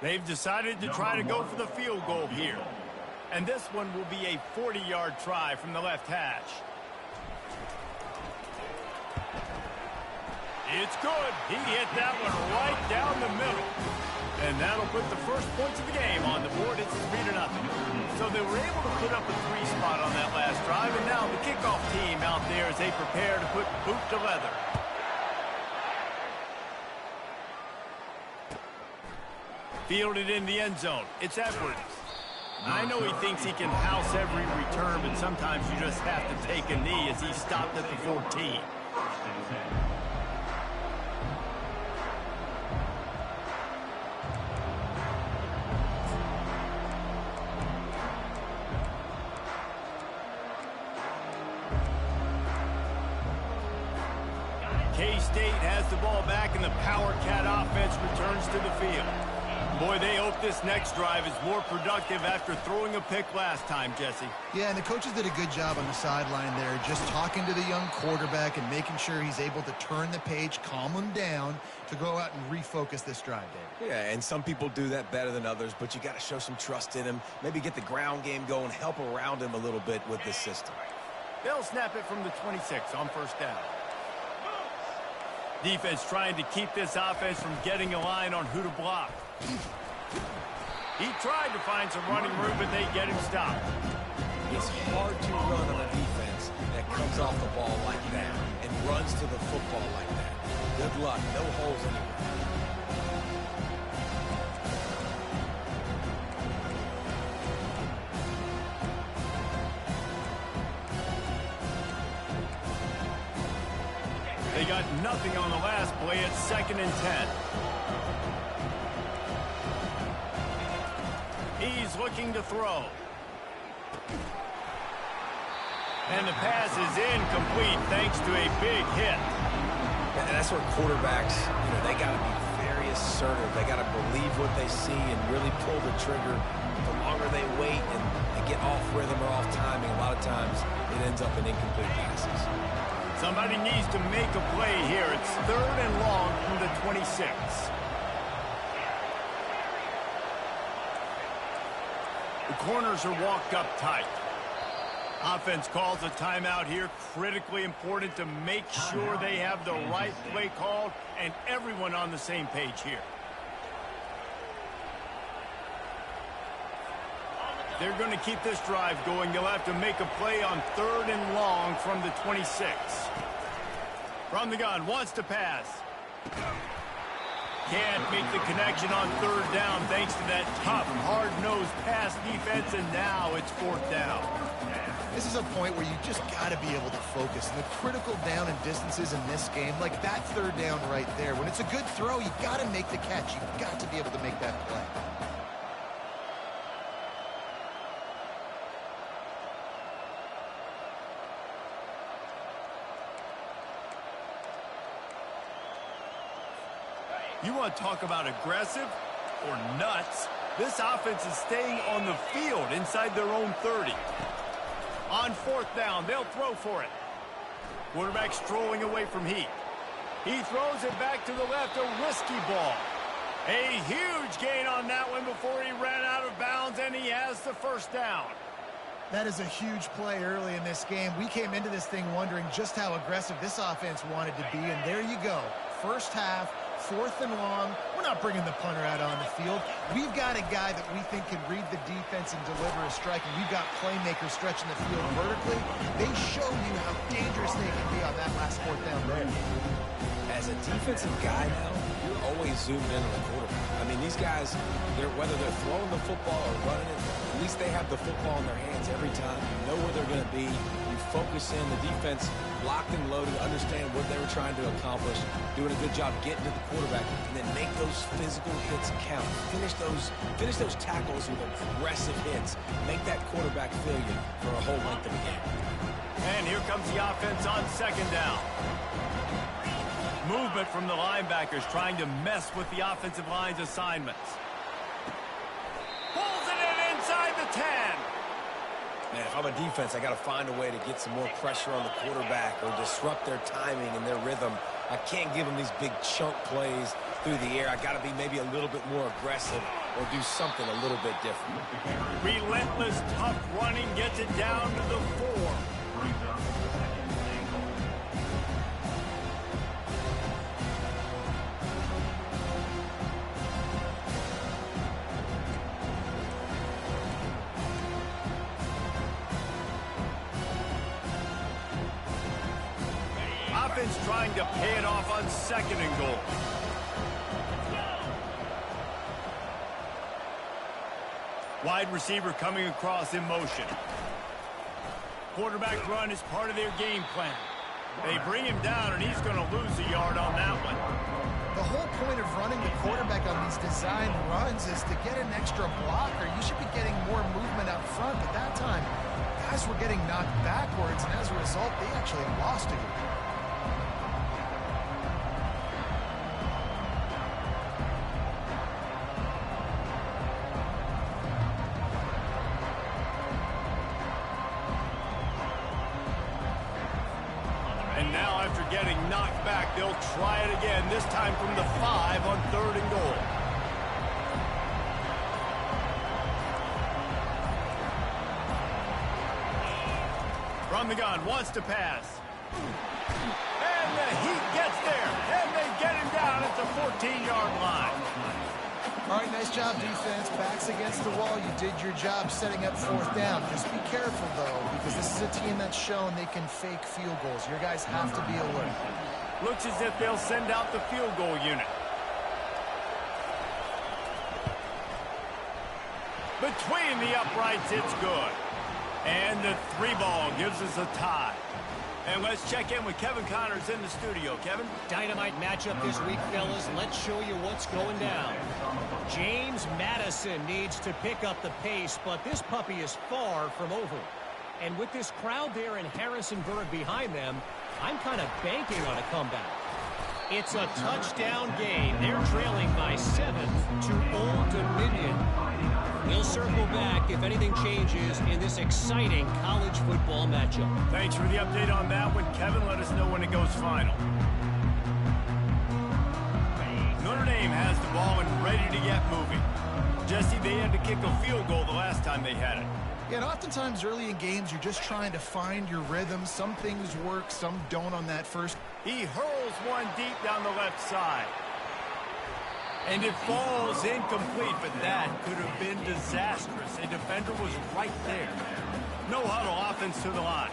They've decided to try to go for the field goal here. And this one will be a 40-yard try from the left hash. It's good. He hit that one right down the middle. And that'll put the first points of the game on the board. It's 3-0. So they were able to put up a 3 spot on that last drive. And now the kickoff team out there as they prepare to put boot to leather. Fielded in the end zone. It's Edwards. I know he thinks he can house every return, but sometimes you just have to take a knee as he stopped at the 14. K-State has the ball back, and the Power Cat offense returns to the field. Boy, they hope this next drive is more productive after throwing a pick last time, Jesse. Yeah, and the coaches did a good job on the sideline there, just talking to the young quarterback and making sure he's able to turn the page, calm him down to go out and refocus this drive, Dave. Yeah, and some people do that better than others, but you got to show some trust in him, maybe get the ground game going, help around him a little bit with this system. They'll snap it from the 26 on 1st down. Defense trying to keep this offense from getting a line on who to block. He tried to find some running room, but they get him stopped. It's hard to run on a defense that comes off the ball like that and runs to the football like that. Good luck. No holes anywhere. They got nothing on the last play. It's 2nd and 10. He's looking to throw. And the pass is incomplete thanks to a big hit. And that's where quarterbacks, they got to be very assertive. They got to believe what they see and really pull the trigger. The longer they wait and get off rhythm or off timing, a lot of times it ends up in incomplete passes. Somebody needs to make a play here. It's 3rd and long from the 26. The corners are walked up tight. Offense calls a timeout here. Critically important to make sure they have the right play called and everyone on the same page here. They're going to keep this drive going. They'll have to make a play on 3rd and long from the 26. From the gun, wants to pass. Can't make the connection on 3rd down thanks to that tough, hard-nosed pass defense, and now it's 4th down. This is a point where you just got to be able to focus. And the critical down and distances in this game, like that 3rd down right there, when it's a good throw, you got to make the catch. You've got to be able to make that play. You want to talk about aggressive or nuts? This offense is staying on the field inside their own 30. On 4th down, they'll throw for it. Quarterback strolling away from Heat. He throws it back to the left, a risky ball. A huge gain on that one before he ran out of bounds, and he has the 1st down. That is a huge play early in this game. We came into this thing wondering just how aggressive this offense wanted to be, and there you go. First half, 4th and long. We're not bringing the punter out on the field. We've got a guy that we think can read the defense and deliver a strike, and we've got playmakers stretching the field vertically. They show you how dangerous they can be on that last 4th down there. As a defensive guy now, you're always zoomed in on the quarterback. I mean, these guys, whether they're throwing the football or running it, at least they have the football in their hands every time. You know where they're going to be. You focus in. The defense locked and loaded, understand what they were trying to accomplish, doing a good job getting to the quarterback, and then make those physical hits count. Finish those tackles with aggressive hits. Make that quarterback feel you for a whole length of the game. And here comes the offense on 2nd down. Movement from the linebackers trying to mess with the offensive line's assignments. Pulls it in inside the 10. Man, if I'm a defense, I got to find a way to get some more pressure on the quarterback or disrupt their timing and their rhythm. I can't give them these big chunk plays through the air. I got to be maybe a little bit more aggressive or do something a little bit different. Relentless, tough running gets it down to the 4. Brings up the 2nd and goal. Offense trying to pay it off on 2nd and goal. Wide receiver coming across in motion. Quarterback run is part of their game plan. They bring him down, and he's going to lose a yard on that one. The whole point of running the quarterback on these design runs is to get an extra blocker. You should be getting more movement up front, but that time, guys were getting knocked backwards, and as a result, they actually lost it. And now after getting knocked back, they'll try it again, this time from the 5 on 3rd and goal. From the gun, wants to pass. And the Heat gets there, and they get him down at the 14-yard line. All right, Nice job, defense. Backs against the wall. You did your job setting up fourth down. Just be careful, though, because this is a team that's shown they can fake field goals. Your guys have to be alert. Looks as if they'll send out the field goal unit. Between the uprights, it's good. And the 3-ball gives us a tie. And let's check in with Kevin Connors in the studio. Kevin? Dynamite matchup this week, fellas. Let's show you what's going down. James Madison needs to pick up the pace, but this puppy is far from over. And with this crowd there in Harrisonburg behind them, I'm kind of banking on a comeback. It's a touchdown game. They're trailing by 7 to Old Dominion. We'll circle back if anything changes in this exciting college football matchup. Thanks for the update on that one, Kevin. Let us know when it goes final. Notre Dame has the ball and ready to get moving. Jesse, they had to kick a field goal the last time they had it. Yeah, and oftentimes early in games, you're just trying to find your rhythm. Some things work, some don't on that first. He hurls one deep down the left side. And it falls incomplete, but that could have been disastrous. A defender was right there. No huddle, offense to the line.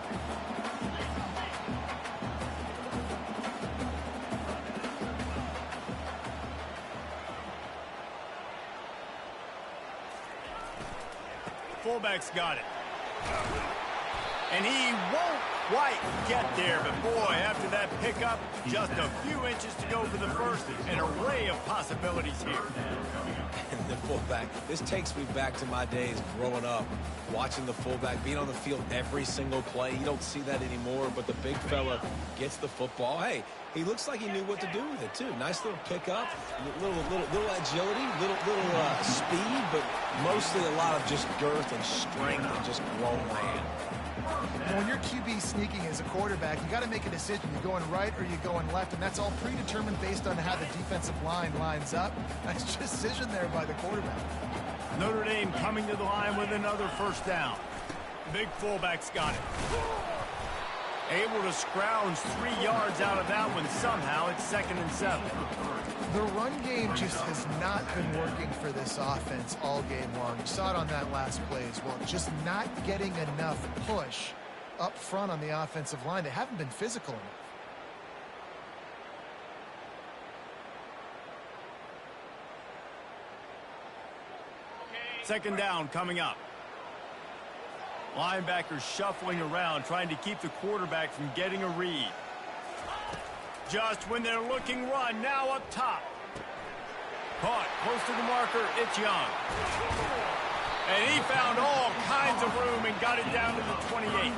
Fullback's got it. And he won't quite get there, but boy, after that pickup, just a few inches to go for the first. An array of possibilities here. And the fullback, this takes me back to my days growing up, watching the fullback being on the field every single play. You don't see that anymore, but the big fella gets the football. Hey, he looks like he knew what to do with it, too. Nice little pickup, little agility, little speed, but mostly a lot of just girth and strength and just grown man. When you're QB sneaking as a quarterback, you got to make a decision. You're going right or you're going left, and that's all predetermined based on how the defensive line lines up. Nice decision there by the quarterback. Notre Dame coming to the line with another first down. Big fullback's got it. Able to scrounge 3 yards out of that one somehow. It's 2nd and 7. The run game just has not been working for this offense all game long. You saw it on that last play as well. Just not getting enough push up front on the offensive line. They haven't been physical enough. Second down coming up. Linebackers shuffling around, trying to keep the quarterback from getting a read. Just when they're looking run, now up top. Caught close to the marker, it's Young. And he found all kinds of room and got it down to the 28.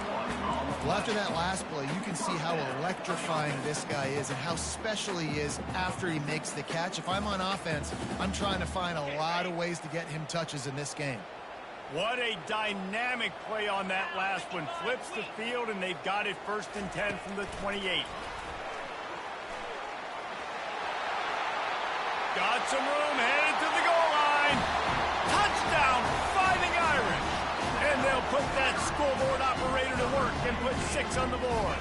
Well, after that last play, you can see how electrifying this guy is and how special he is after he makes the catch. If I'm on offense, I'm trying to find a lot of ways to get him touches in this game. What a dynamic play on that last one. Flips the field, and they've got it 1st and 10 from the 28. Got some room, headed to the goal line. Touchdown, Fighting Irish. And they'll put that scoreboard operator to work and put 6 on the board.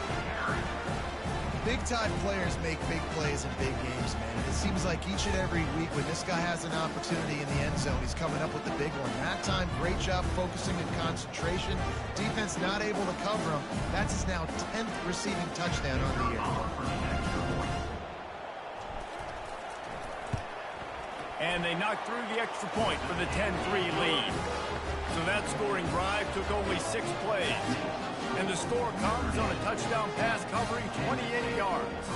Big-time players make big plays in big games, man. It seems like each and every week when this guy has an opportunity in the end zone, he's coming up with the big one. That time, great job focusing and concentration. Defense not able to cover him. That's his now 10th receiving touchdown on the year. And they knocked through the extra point for the 10-3 lead. So that scoring drive took only 6 plays. And the score comes on a touchdown pass covering 28 yards.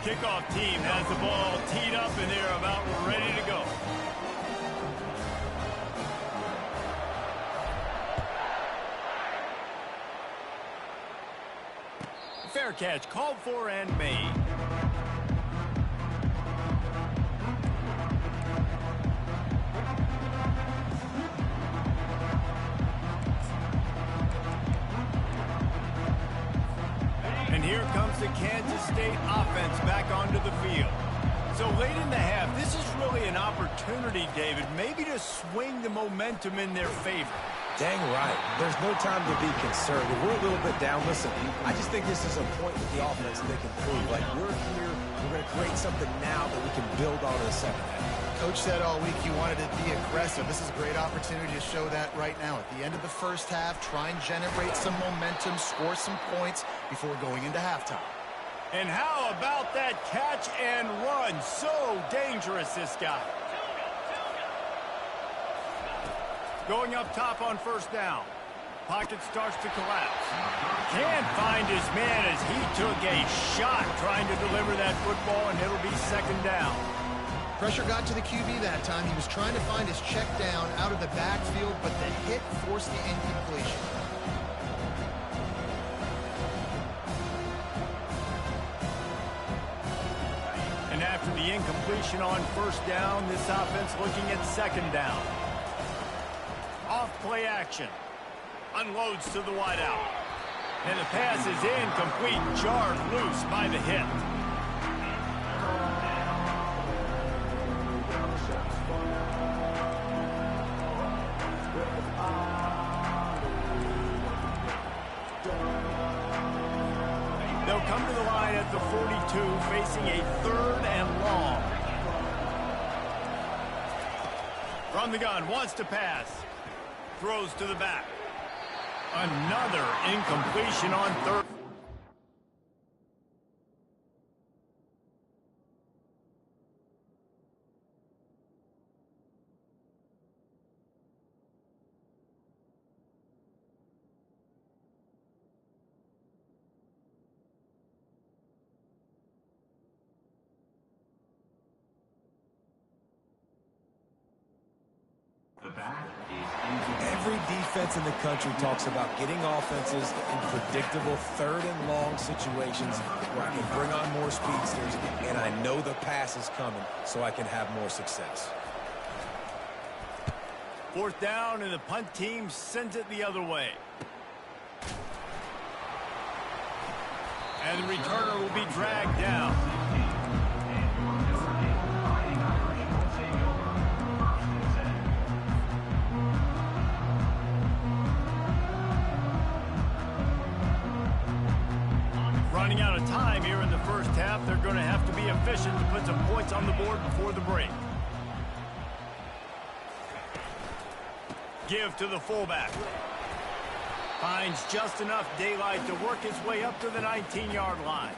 Kickoff team has the ball teed up, and they're about ready to go. Fair catch called for and made. And here comes the Kansas State offense back onto the field. So late in the half, this is really an opportunity, David, maybe to swing the momentum in their favor. Dang right. There's no time to be concerned. If we're a little bit down, listen, I just think this is a point with the offense that they can prove. Like, we're here, we're going to create something now that we can build on in the second half. Coach said all week he wanted to be aggressive. This is a great opportunity to show that right now. At the end of the first half, try and generate some momentum, score some points before going into halftime. And how about that catch and run? So dangerous, this guy. Going up top on first down. Pocket starts to collapse. Can't find his man as he took a shot trying to deliver that football, and it'll be second down. Pressure got to the QB that time. He was trying to find his check down out of the backfield, but the hit forced the incompletion. And after the incompletion on first down, this offense looking at second down. Off play action. Unloads to the wideout. And the pass is incomplete, jarred loose by the hit. They'll come to the line at the 42, facing a third and long. From the gun, wants to pass. Throws to the back. Another incompletion on third. Every defense in the country talks about getting offenses in predictable third and long situations where I can bring on more speedsters, and I know the pass is coming, so I can have more success. Fourth down, and the punt team sends it the other way. And the returner will be dragged down. Running out of time here in the first half. They're going to have to be efficient to put some points on the board before the break. Give to the fullback. Finds just enough daylight to work his way up to the 19-yard line.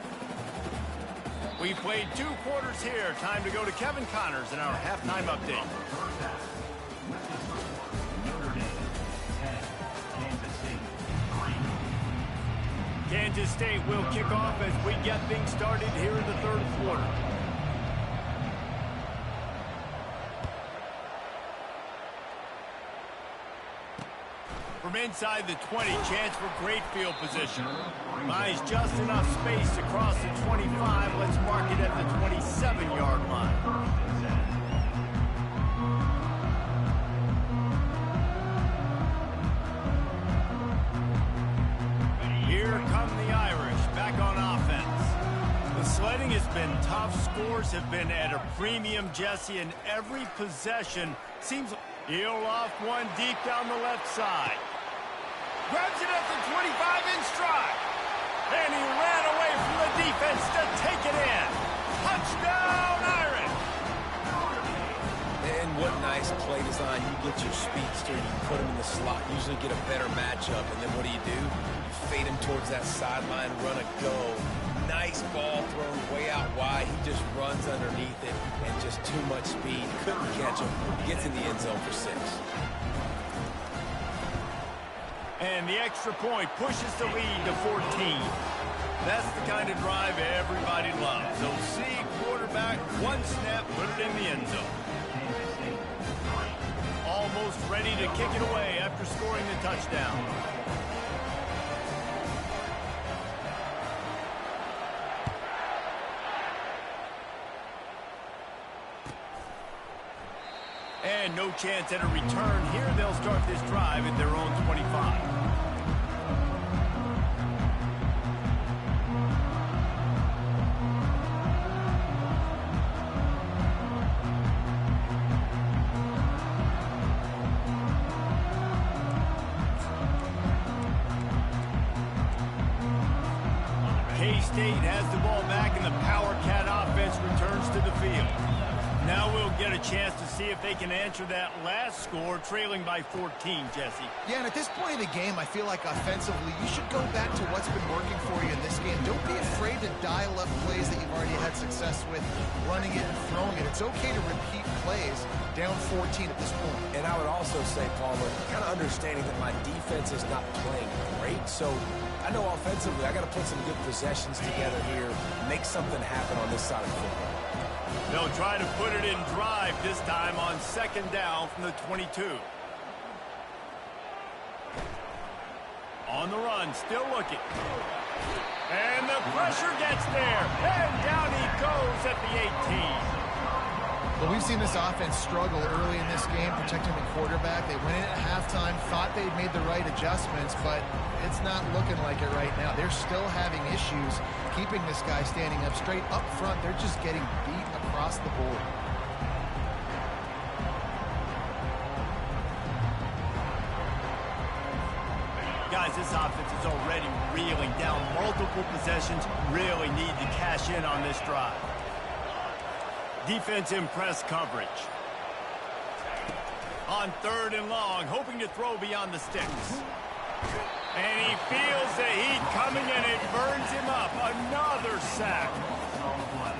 We played 2 quarters here. Time to go to Kevin Connors in our halftime update. Kansas State will kick off as we get things started here in the third quarter. From inside the 20, chance for great field position. Buys just enough space to cross the 25. Let's mark it at the 27-yard line. Here come the Irish back on offense. The sledding has been tough. Scores have been at a premium, Jesse, and every possession seems he'll off one deep down the left side. Grabs it at the 25 in stride. And he ran away from the defense to take it in. Touchdown, Irish! And what nice play design. You get your speedster, you put him in the slot, usually get a better matchup, and then what do? You fade him towards that sideline, run a go. Nice ball thrown way out wide. He just runs underneath it, and just too much speed. Couldn't catch him. Gets in the end zone for 6. And the extra point pushes the lead to 14. That's the kind of drive everybody loves. So see quarterback, one snap, put it in the end zone. Almost ready to kick it away after scoring the touchdown. And no chance at a return here. They'll start this drive at their own 25. State has the ball back, and the Power Cat offense returns to the field. Now we'll get a chance to see if they can answer that last score, trailing by 14, Jesse. Yeah, and at this point of the game, I feel like offensively, you should go back to what's been working for you in this game. Don't be afraid to dial up plays that you've already had success with, running it and throwing it. It's okay to repeat plays down 14 at this point. And I would also say, Palmer, kind of understanding that my defense is not playing great, so I know offensively I got to put some good possessions together here, make something happen on this side of the football. They'll try to put it in drive this time on second down from the 22. On the run, still looking. And the pressure gets there. And down he goes at the 18. Well, we've seen this offense struggle early in this game, protecting the quarterback. They went in at halftime, thought they'd made the right adjustments, but it's not looking like it right now. They're still having issues keeping this guy standing up straight up front. They're just getting beat across the board. Guys, this offense is already reeling down multiple possessions. Really need to cash in on this drive. Defense in press coverage. On third and long, hoping to throw beyond the sticks. And he feels the heat coming, and it burns him up. Another sack.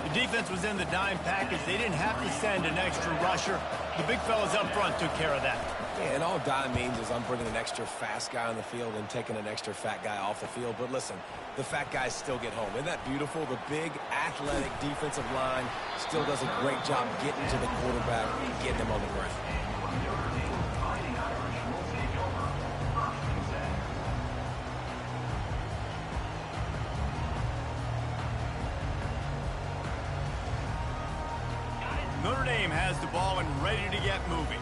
The defense was in the dime package. They didn't have to send an extra rusher. The big fellas up front took care of that. Yeah, and all dime means is I'm bringing an extra fast guy on the field and taking an extra fat guy off the field. But listen, the fat guys still get home. Isn't that beautiful? The big, athletic defensive line still does a great job getting to the quarterback and getting him on the ground. Notre Dame has the ball and ready to get moving.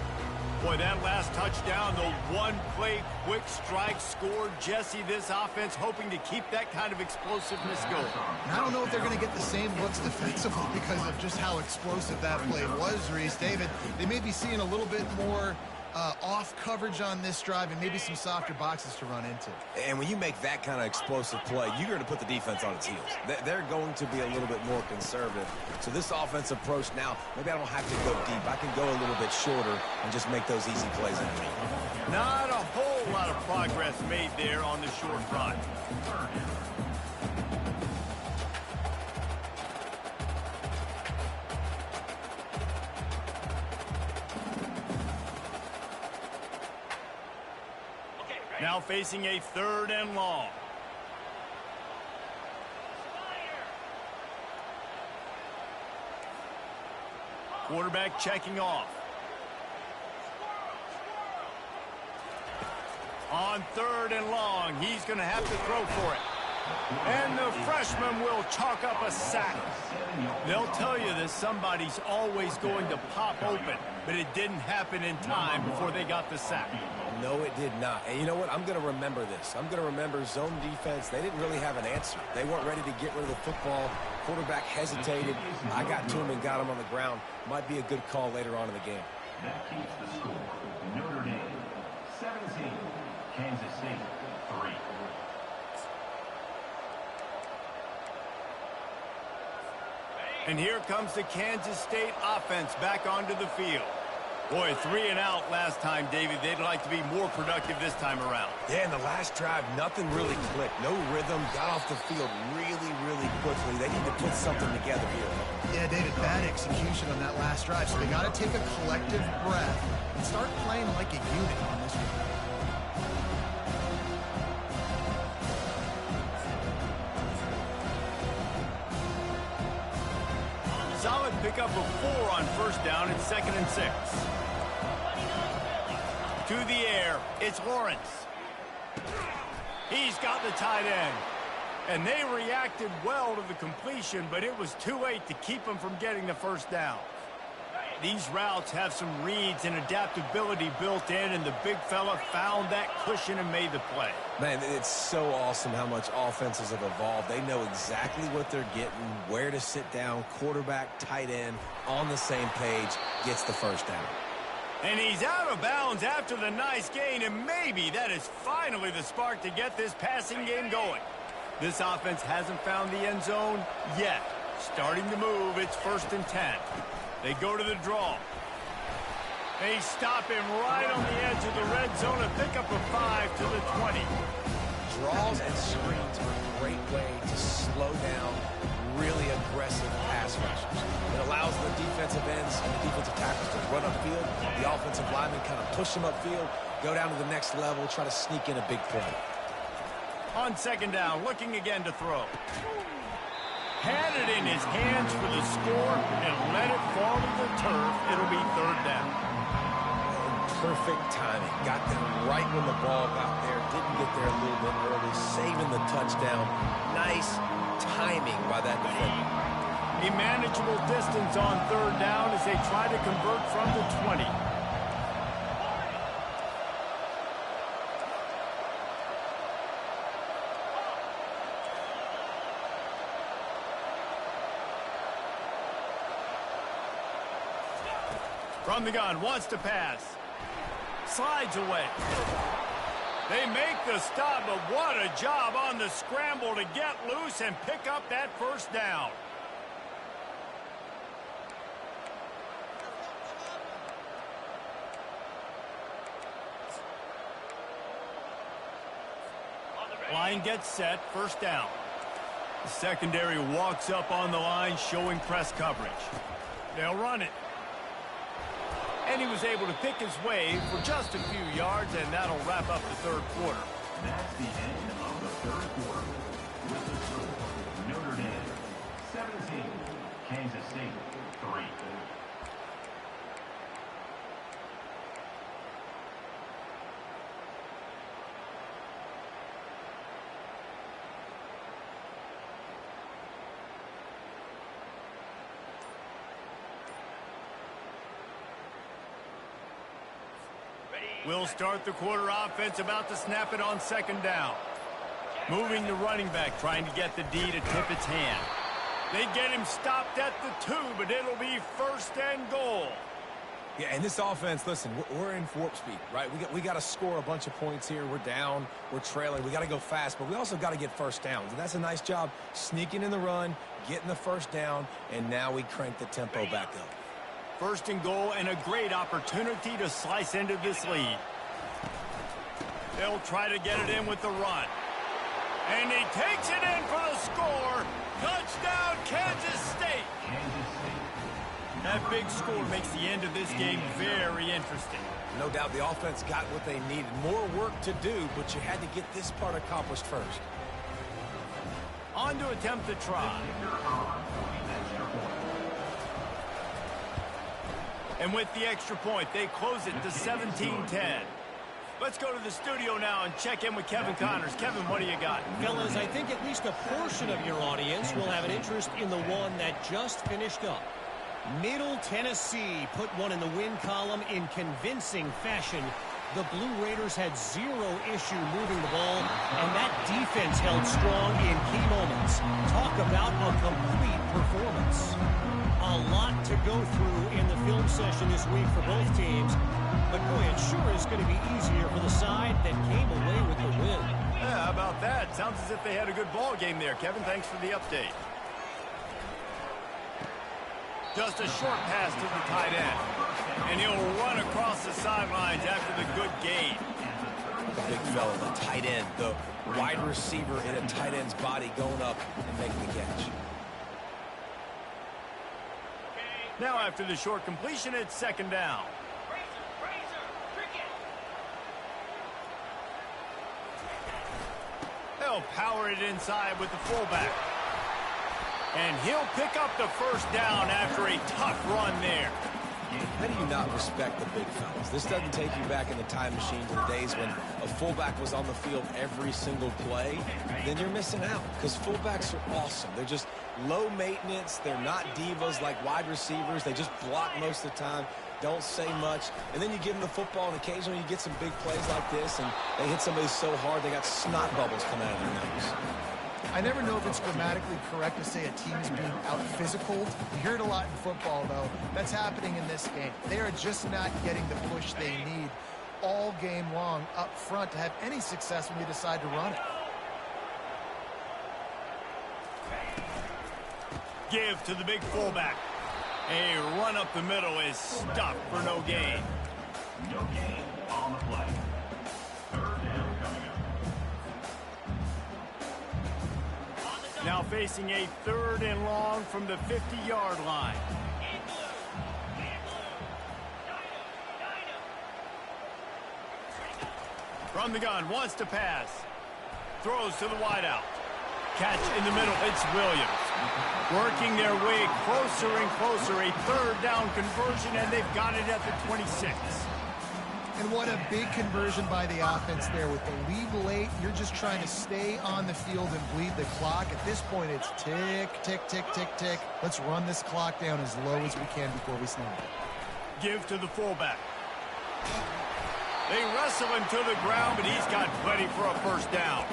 Boy, that last touchdown, the one-play quick strike scored. Jesse, this offense hoping to keep that kind of explosiveness going. And I don't know if they're going to get the same looks defensively because of just how explosive that play was, Reese. David, they may be seeing a little bit more off coverage on this drive and maybe some softer boxes to run into. And when you make that kind of explosive play, you're going to put the defense on its heels. They're going to be a little bit more conservative. So this offensive approach now, maybe I don't have to go deep. I can go a little bit shorter and just make those easy plays. Not a whole lot of progress made there on the short run. Now facing a third and long. Quarterback checking off. On third and long, he's going to have to throw for it. And the freshman will chalk up a sack. They'll tell you that somebody's always going to pop open, but it didn't happen in time before they got the sack. No, it did not. And you know what? I'm going to remember this. I'm going to remember zone defense. They didn't really have an answer. They weren't ready to get rid of the football. Quarterback hesitated. I got to him and got him on the ground. Might be a good call later on in the game. That keeps the score. Notre Dame 17, Kansas State 3. And here comes the Kansas State offense back onto the field. Boy, 3 and out last time, David. They'd like to be more productive this time around. Yeah, in the last drive, nothing really clicked. No rhythm. Got off the field really, really quickly. They need to put something together here. Yeah, David, bad execution on that last drive. So they got to take a collective breath and start playing like a unit on this one. Solid pickup of 4 on first down and 2nd and 6. To the air, it's Lawrence. He's got the tight end. And they reacted well to the completion, but it was too late to keep them from getting the first down. These routes have some reads and adaptability built in, and the big fella found that cushion and made the play. Man, it's so awesome how much offenses have evolved. They know exactly what they're getting, where to sit down, quarterback, tight end, on the same page, gets the first down. And he's out of bounds after the nice gain, and maybe that is finally the spark to get this passing game going. This offense hasn't found the end zone yet. Starting to move, it's 1st and 10. They go to the draw. They stop him right on the edge of the red zone and pick up a 5 to the 20. Draws and screens are a great way to slow down really aggressive pass rushers. It allows the defensive ends and the defensive tackles to run upfield. The offensive linemen kind of push them upfield, go down to the next level, try to sneak in a big play. On 2nd down, looking again to throw. Had it in his hands for the score and let it fall to the turf. It'll be 3rd down. Perfect timing. Got them right when the ball got there. Didn't get there a little bit early. Saving the touchdown. Nice timing by that defender. A manageable distance on 3rd down as they try to convert from the 20. From the gun, wants to pass. Slides away. They make the stop, but what a job on the scramble to get loose and pick up that 1st down. Line gets set, 1st down. The secondary walks up on the line, showing press coverage. They'll run it. And he was able to pick his way for just a few yards, and that'll wrap up the 3rd quarter. That's the end of the 3rd quarter. With the score, Notre Dame 17, Kansas State 3. We'll start the quarter offense, about to snap it on 2nd down. Moving the running back, trying to get the D to tip its hand. They get him stopped at the 2, but it'll be 1st and goal. Yeah, and this offense, listen, we're in warp speed, right? We got to score a bunch of points here. We're down, we're trailing. We got to go fast, but we also got to get 1st downs. And that's a nice job sneaking in the run, getting the 1st down, and now we crank the tempo back up. 1st and goal, and a great opportunity to slice into this lead. They'll try to get it in with the run. And he takes it in for the score. Touchdown, Kansas State. That big score makes the end of this game very interesting. No doubt the offense got what they needed. More work to do, but you had to get this part accomplished first. On to attempt the try. And with the extra point, they close it to 17-10. Let's go to the studio now and check in with Kevin Connors. Kevin, what do you got? Fellas, I think at least a portion of your audience will have an interest in the one that just finished up. Middle Tennessee put one in the win column in convincing fashion. The Blue Raiders had zero issue moving the ball, and that defense held strong in key moments. Talk about a complete performance. A lot to go through in the film session this week for both teams. But, boy, it sure is going to be easier for the side that came away with the win. Yeah, how about that? Sounds as if they had a good ball game there. Kevin, thanks for the update. Just a short pass to the tight end. And he'll run across the sidelines after the good gain. The big fella, the tight end, the wide receiver in a tight end's body going up and making the catch. Now after the short completion, it's 2nd down. They'll power it inside with the fullback. And he'll pick up the 1st down after a tough run there. How do you not respect the big fellas? This doesn't take you back in the time machine to the days when a fullback was on the field every single play. Then you're missing out because fullbacks are awesome. They're just low maintenance. They're not divas like wide receivers. They just block most of the time, don't say much. And then you give them the football, and occasionally you get some big plays like this, and they hit somebody so hard they got snot bubbles coming out of their nose. I never know if it's grammatically correct to say a team is being out-physical. You hear it a lot in football, though. That's happening in this game. They are just not getting the push they need all game long up front to have any success when you decide to run it. Give to the big fullback. A run up the middle is stopped for no gain. No gain on the play. Third down coming up. Now facing a 3rd and long from the 50-yard line. From the gun, wants to pass. Throws to the wideout. Catch in the middle, it's Williams. Working their way closer and closer. A 3rd down conversion, and they've got it at the 26. And what a big conversion by the offense there. With the lead late, you're just trying to stay on the field and bleed the clock. At this point, it's tick, tick, tick, tick, tick. Let's run this clock down as low as we can before we snap it. Give to the fullback. They wrestle him to the ground, but he's got plenty for a 1st down.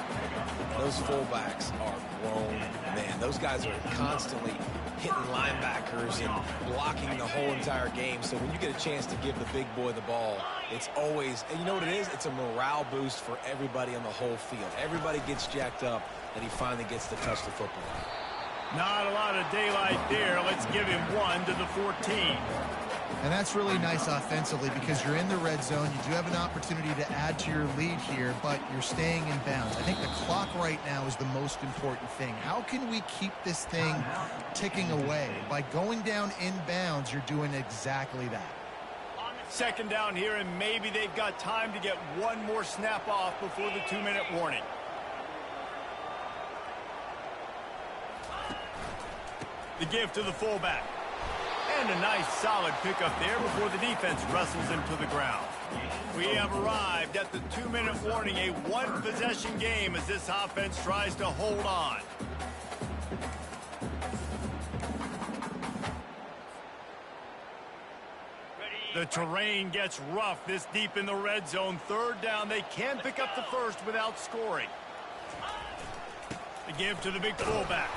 Those fullbacks are grown men. Those guys are constantly hitting linebackers and blocking the whole entire game. So when you get a chance to give the big boy the ball, it's always, and you know what it is? It's a morale boost for everybody on the whole field. Everybody gets jacked up that he finally gets to touch the football. Not a lot of daylight there. Let's give him 1 to the 14. And that's really nice offensively because you're in the red zone. You do have an opportunity to add to your lead here, but you're staying in bounds. I think the clock right now is the most important thing. How can we keep this thing ticking away? By going down in bounds, you're doing exactly that. 2nd down here, and maybe they've got time to get 1 more snap off before the 2-minute warning. The give to the fullback. And a nice solid pickup there before the defense wrestles him to the ground. We have arrived at the 2-minute warning, a 1-possession game as this offense tries to hold on. The terrain gets rough this deep in the red zone. 3rd down, they can pick up the 1st without scoring. The give to the big fullback.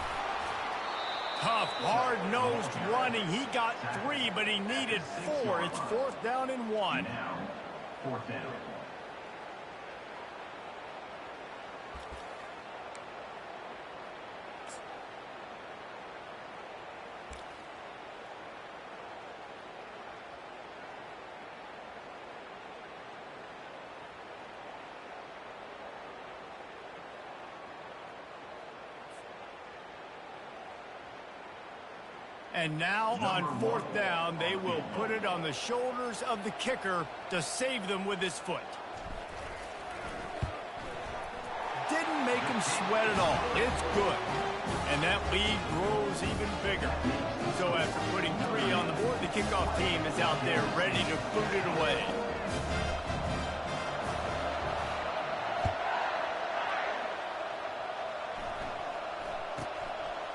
Tough, hard-nosed running. He got 3, but he needed 4. It's 4th down and 1. Now, 4th down. And now on 4th down, they will put it on the shoulders of the kicker to save them with his foot. Didn't make him sweat at all. It's good. And that lead grows even bigger. So after putting 3 on the board, the kickoff team is out there ready to boot it away.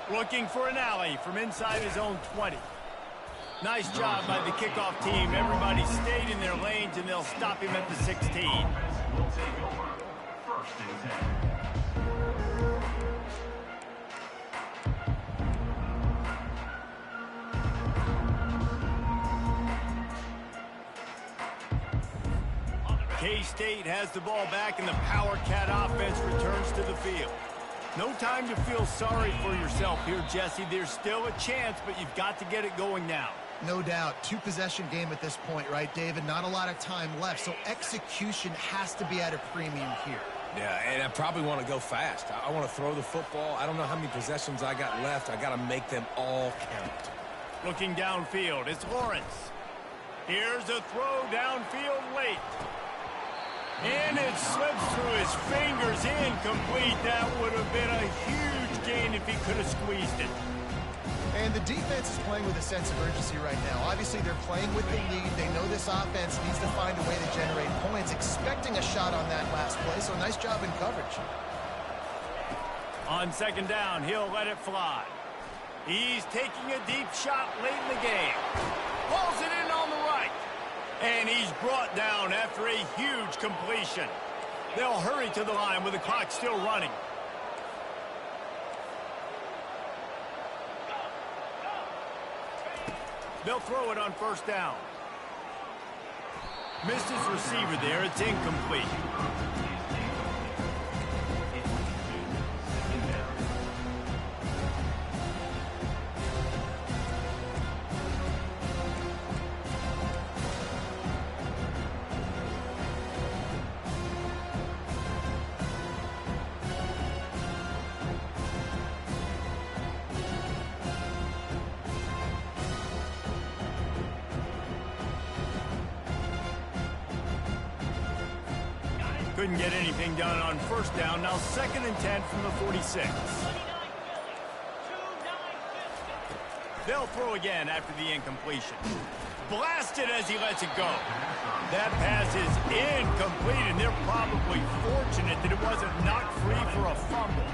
Looking for an alley from inside his own 20. Nice job by the kickoff team. Everybody stayed in their lanes, and they'll stop him at the 16. Will take over. 1st and 10. K-State has the ball back, and the Power Cat offense returns to the field. No time to feel sorry for yourself here, Jesse. There's still a chance, but you've got to get it going now. No doubt. 2-possession game at this point, right, David? Not a lot of time left, so execution has to be at a premium here. Yeah, and I probably want to go fast. I want to throw the football. I don't know how many possessions I got left. I got to make them all count. Looking downfield, it's Lawrence. Here's a throw downfield late. And it slips through his fingers, incomplete. That would have been a huge gain if he could have squeezed it. And the defense is playing with a sense of urgency right now. Obviously, they're playing with the lead. They know this offense needs to find a way to generate points, expecting a shot on that last play, so nice job in coverage. On 2nd down, he'll let it fly. He's taking a deep shot late in the game. Pulls it in on the right. And he's brought down after a huge completion. They'll hurry to the line with the clock still running. They'll throw it on 1st down. Missed his receiver there. It's incomplete. couldn't get anything done on first down. Now 2nd and 10 from the 46. They'll throw again after the incompletion. Blasted as he lets it go. That pass is incomplete, and they're probably fortunate that it wasn't knocked free for a fumble.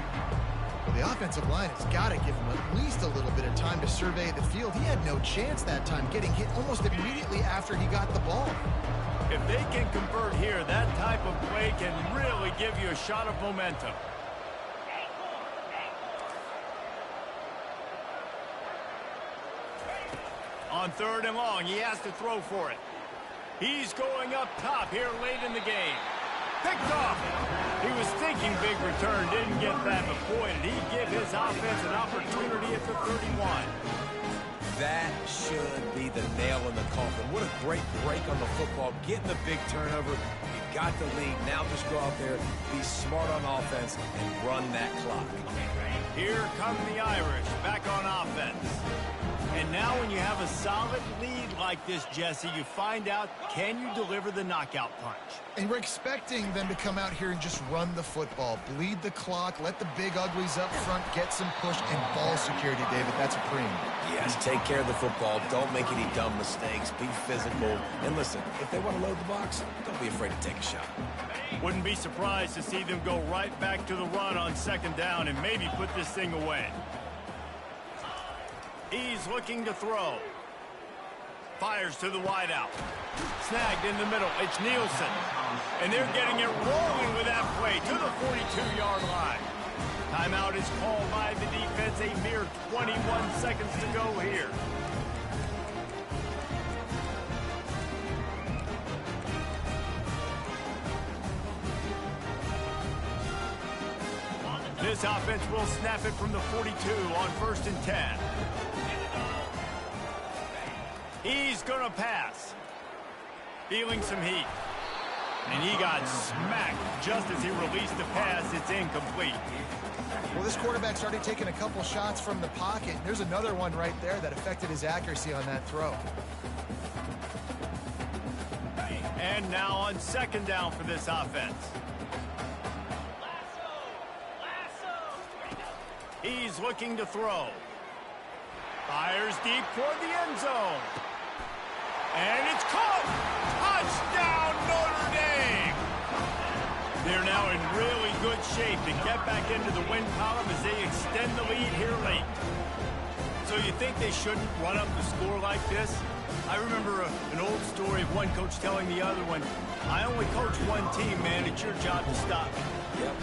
Well, the offensive line has got to give him at least a little bit of time to survey the field. He had no chance that time, getting hit almost immediately after he got the ball. If they can convert here, that type of play can really give you a shot of momentum. On 3rd and long, he has to throw for it. He's going up top here late in the game. Picked off. He was thinking big return, didn't get that, but boy, did he give his offense an opportunity at the 31. That should be the nail in the coffin. What a great break on the football. Getting the big turnover. You got the lead. Now just go out there, be smart on offense, and run that clock. Here come the Irish back on offense. And now when you have a solid lead like this, Jesse, you find out, can you deliver the knockout punch? And we're expecting them to come out here and just run the football, bleed the clock, let the big uglies up front get some push and ball security, David. That's a premium. Yes, take care of the football. Don't make any dumb mistakes. Be physical. And listen, if they want to load the box, don't be afraid to take a shot. Wouldn't be surprised to see them go right back to the run on 2nd down and maybe put this thing away. He's looking to throw. Fires to the wideout. Snagged in the middle. It's Nielsen. And they're getting it rolling with that play to the 42-yard line. Timeout is called by the defense. A mere 21 seconds to go here. This offense will snap it from the 42 on 1st and 10. He's going to pass. Feeling some heat. And he got smacked just as he released the pass. It's incomplete. Well, this quarterback started taking a couple shots from the pocket. There's another one right there that affected his accuracy on that throw. And now on 2nd down for this offense. He's looking to throw. Fires deep toward the end zone. And it's caught! Touchdown, Notre Dame! They're now in really good shape to get back into the win column as they extend the lead here late. So you think they shouldn't run up the score like this? I remember an old story of one coach telling the other one, I only coach one team, man. It's your job to stop me. Yep,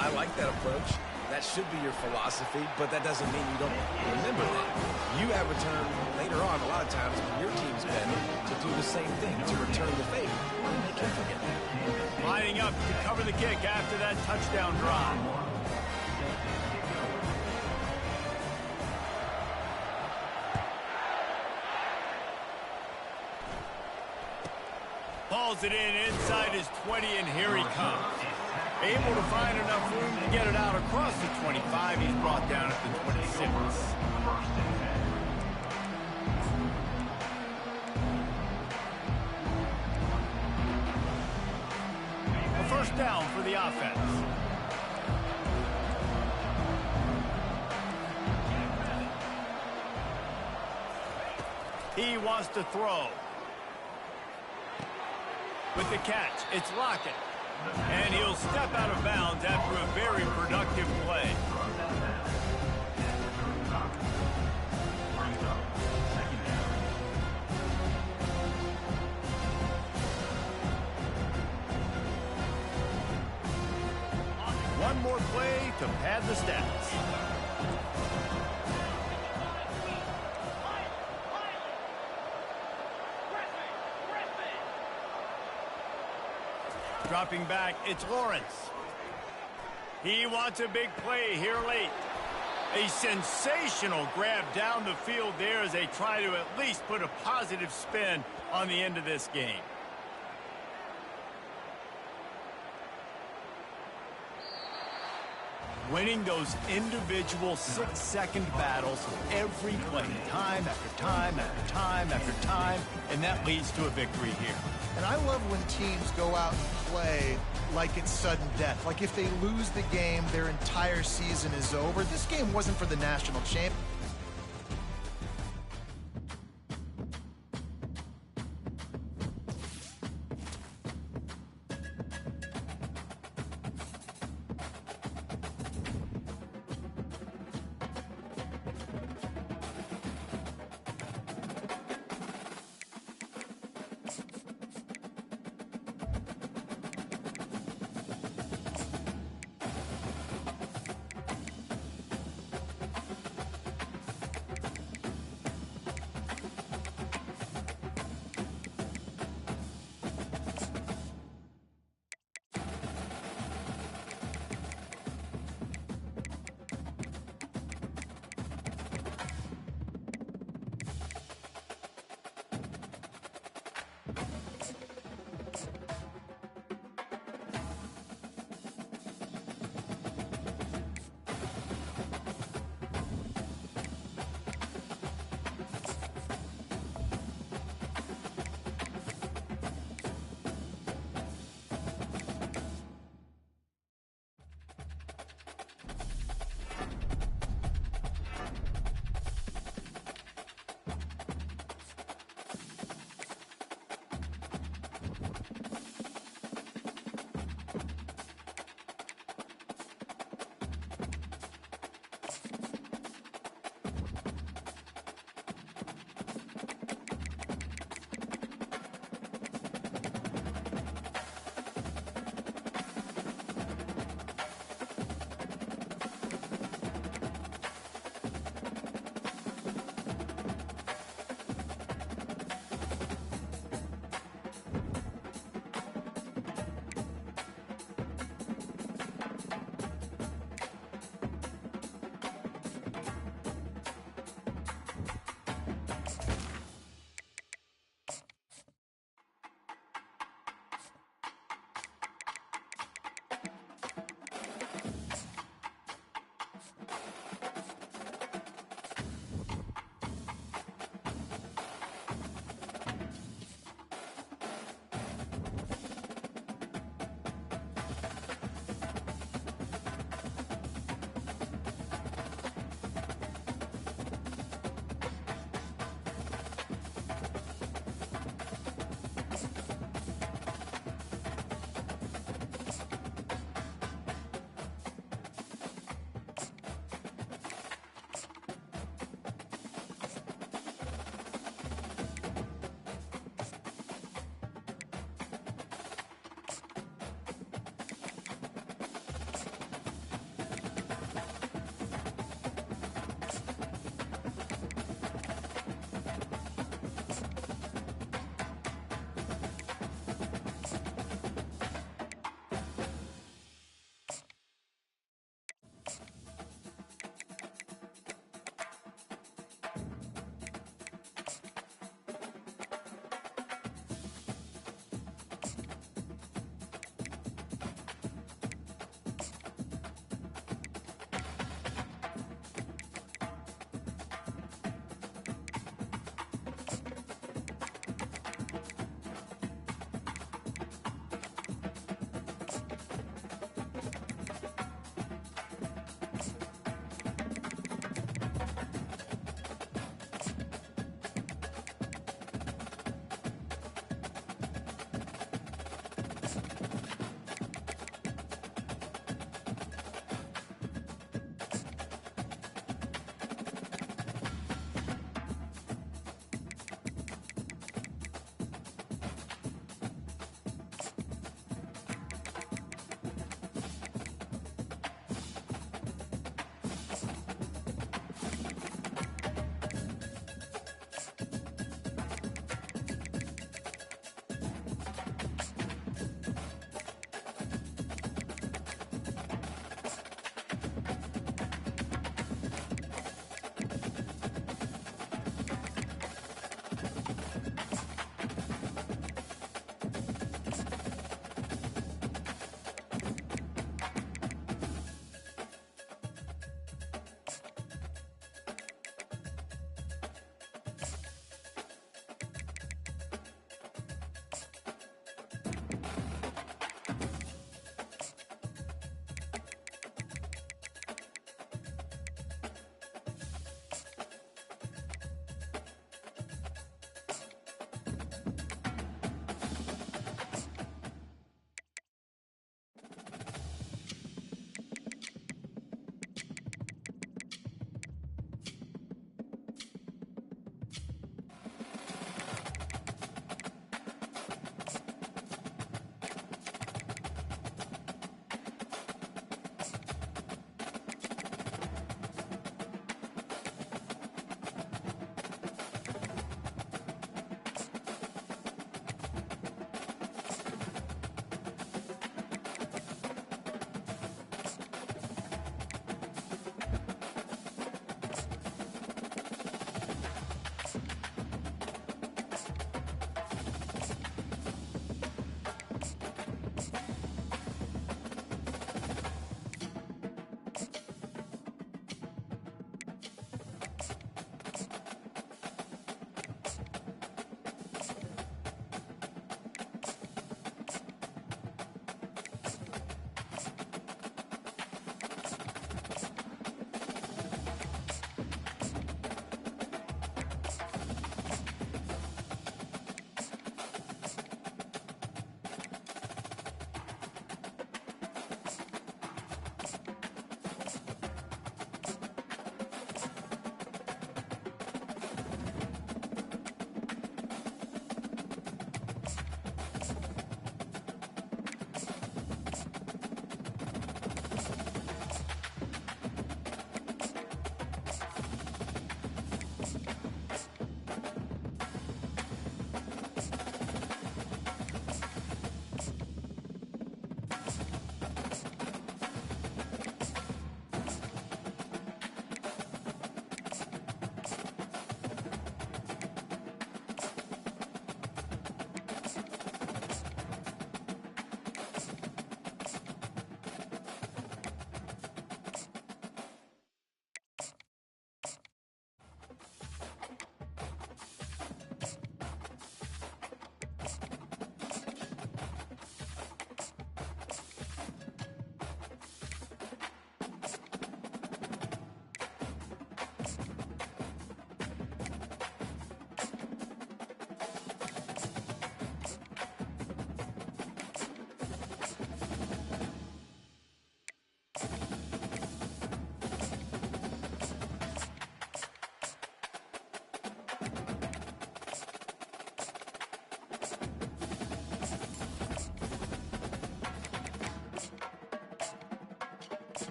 I like that approach. That should be your philosophy, but that doesn't mean you don't remember that. You have a turn later on, a lot of times, when your team's been to do the same thing, to return the favor. They can't forget that. Lining up to cover the kick after that touchdown drive. Balls it in inside his 20, and here he comes. Able to find enough room to get it out across the 25. He's brought down at the 26. A 1st down for the offense. He wants to throw. With the catch, it's Lockett. And he'll step out of bounds after a very productive play. One more play to pad the stats. Dropping back, it's Lawrence. He wants a big play here late. A sensational grab down the field there as they try to at least put a positive spin on the end of this game. winning those individual 6-second battles every play, time after time after time after time, and that leads to a victory here. And I love when teams go out and play like it's sudden death. Like if they lose the game, their entire season is over. This game wasn't for the national champ.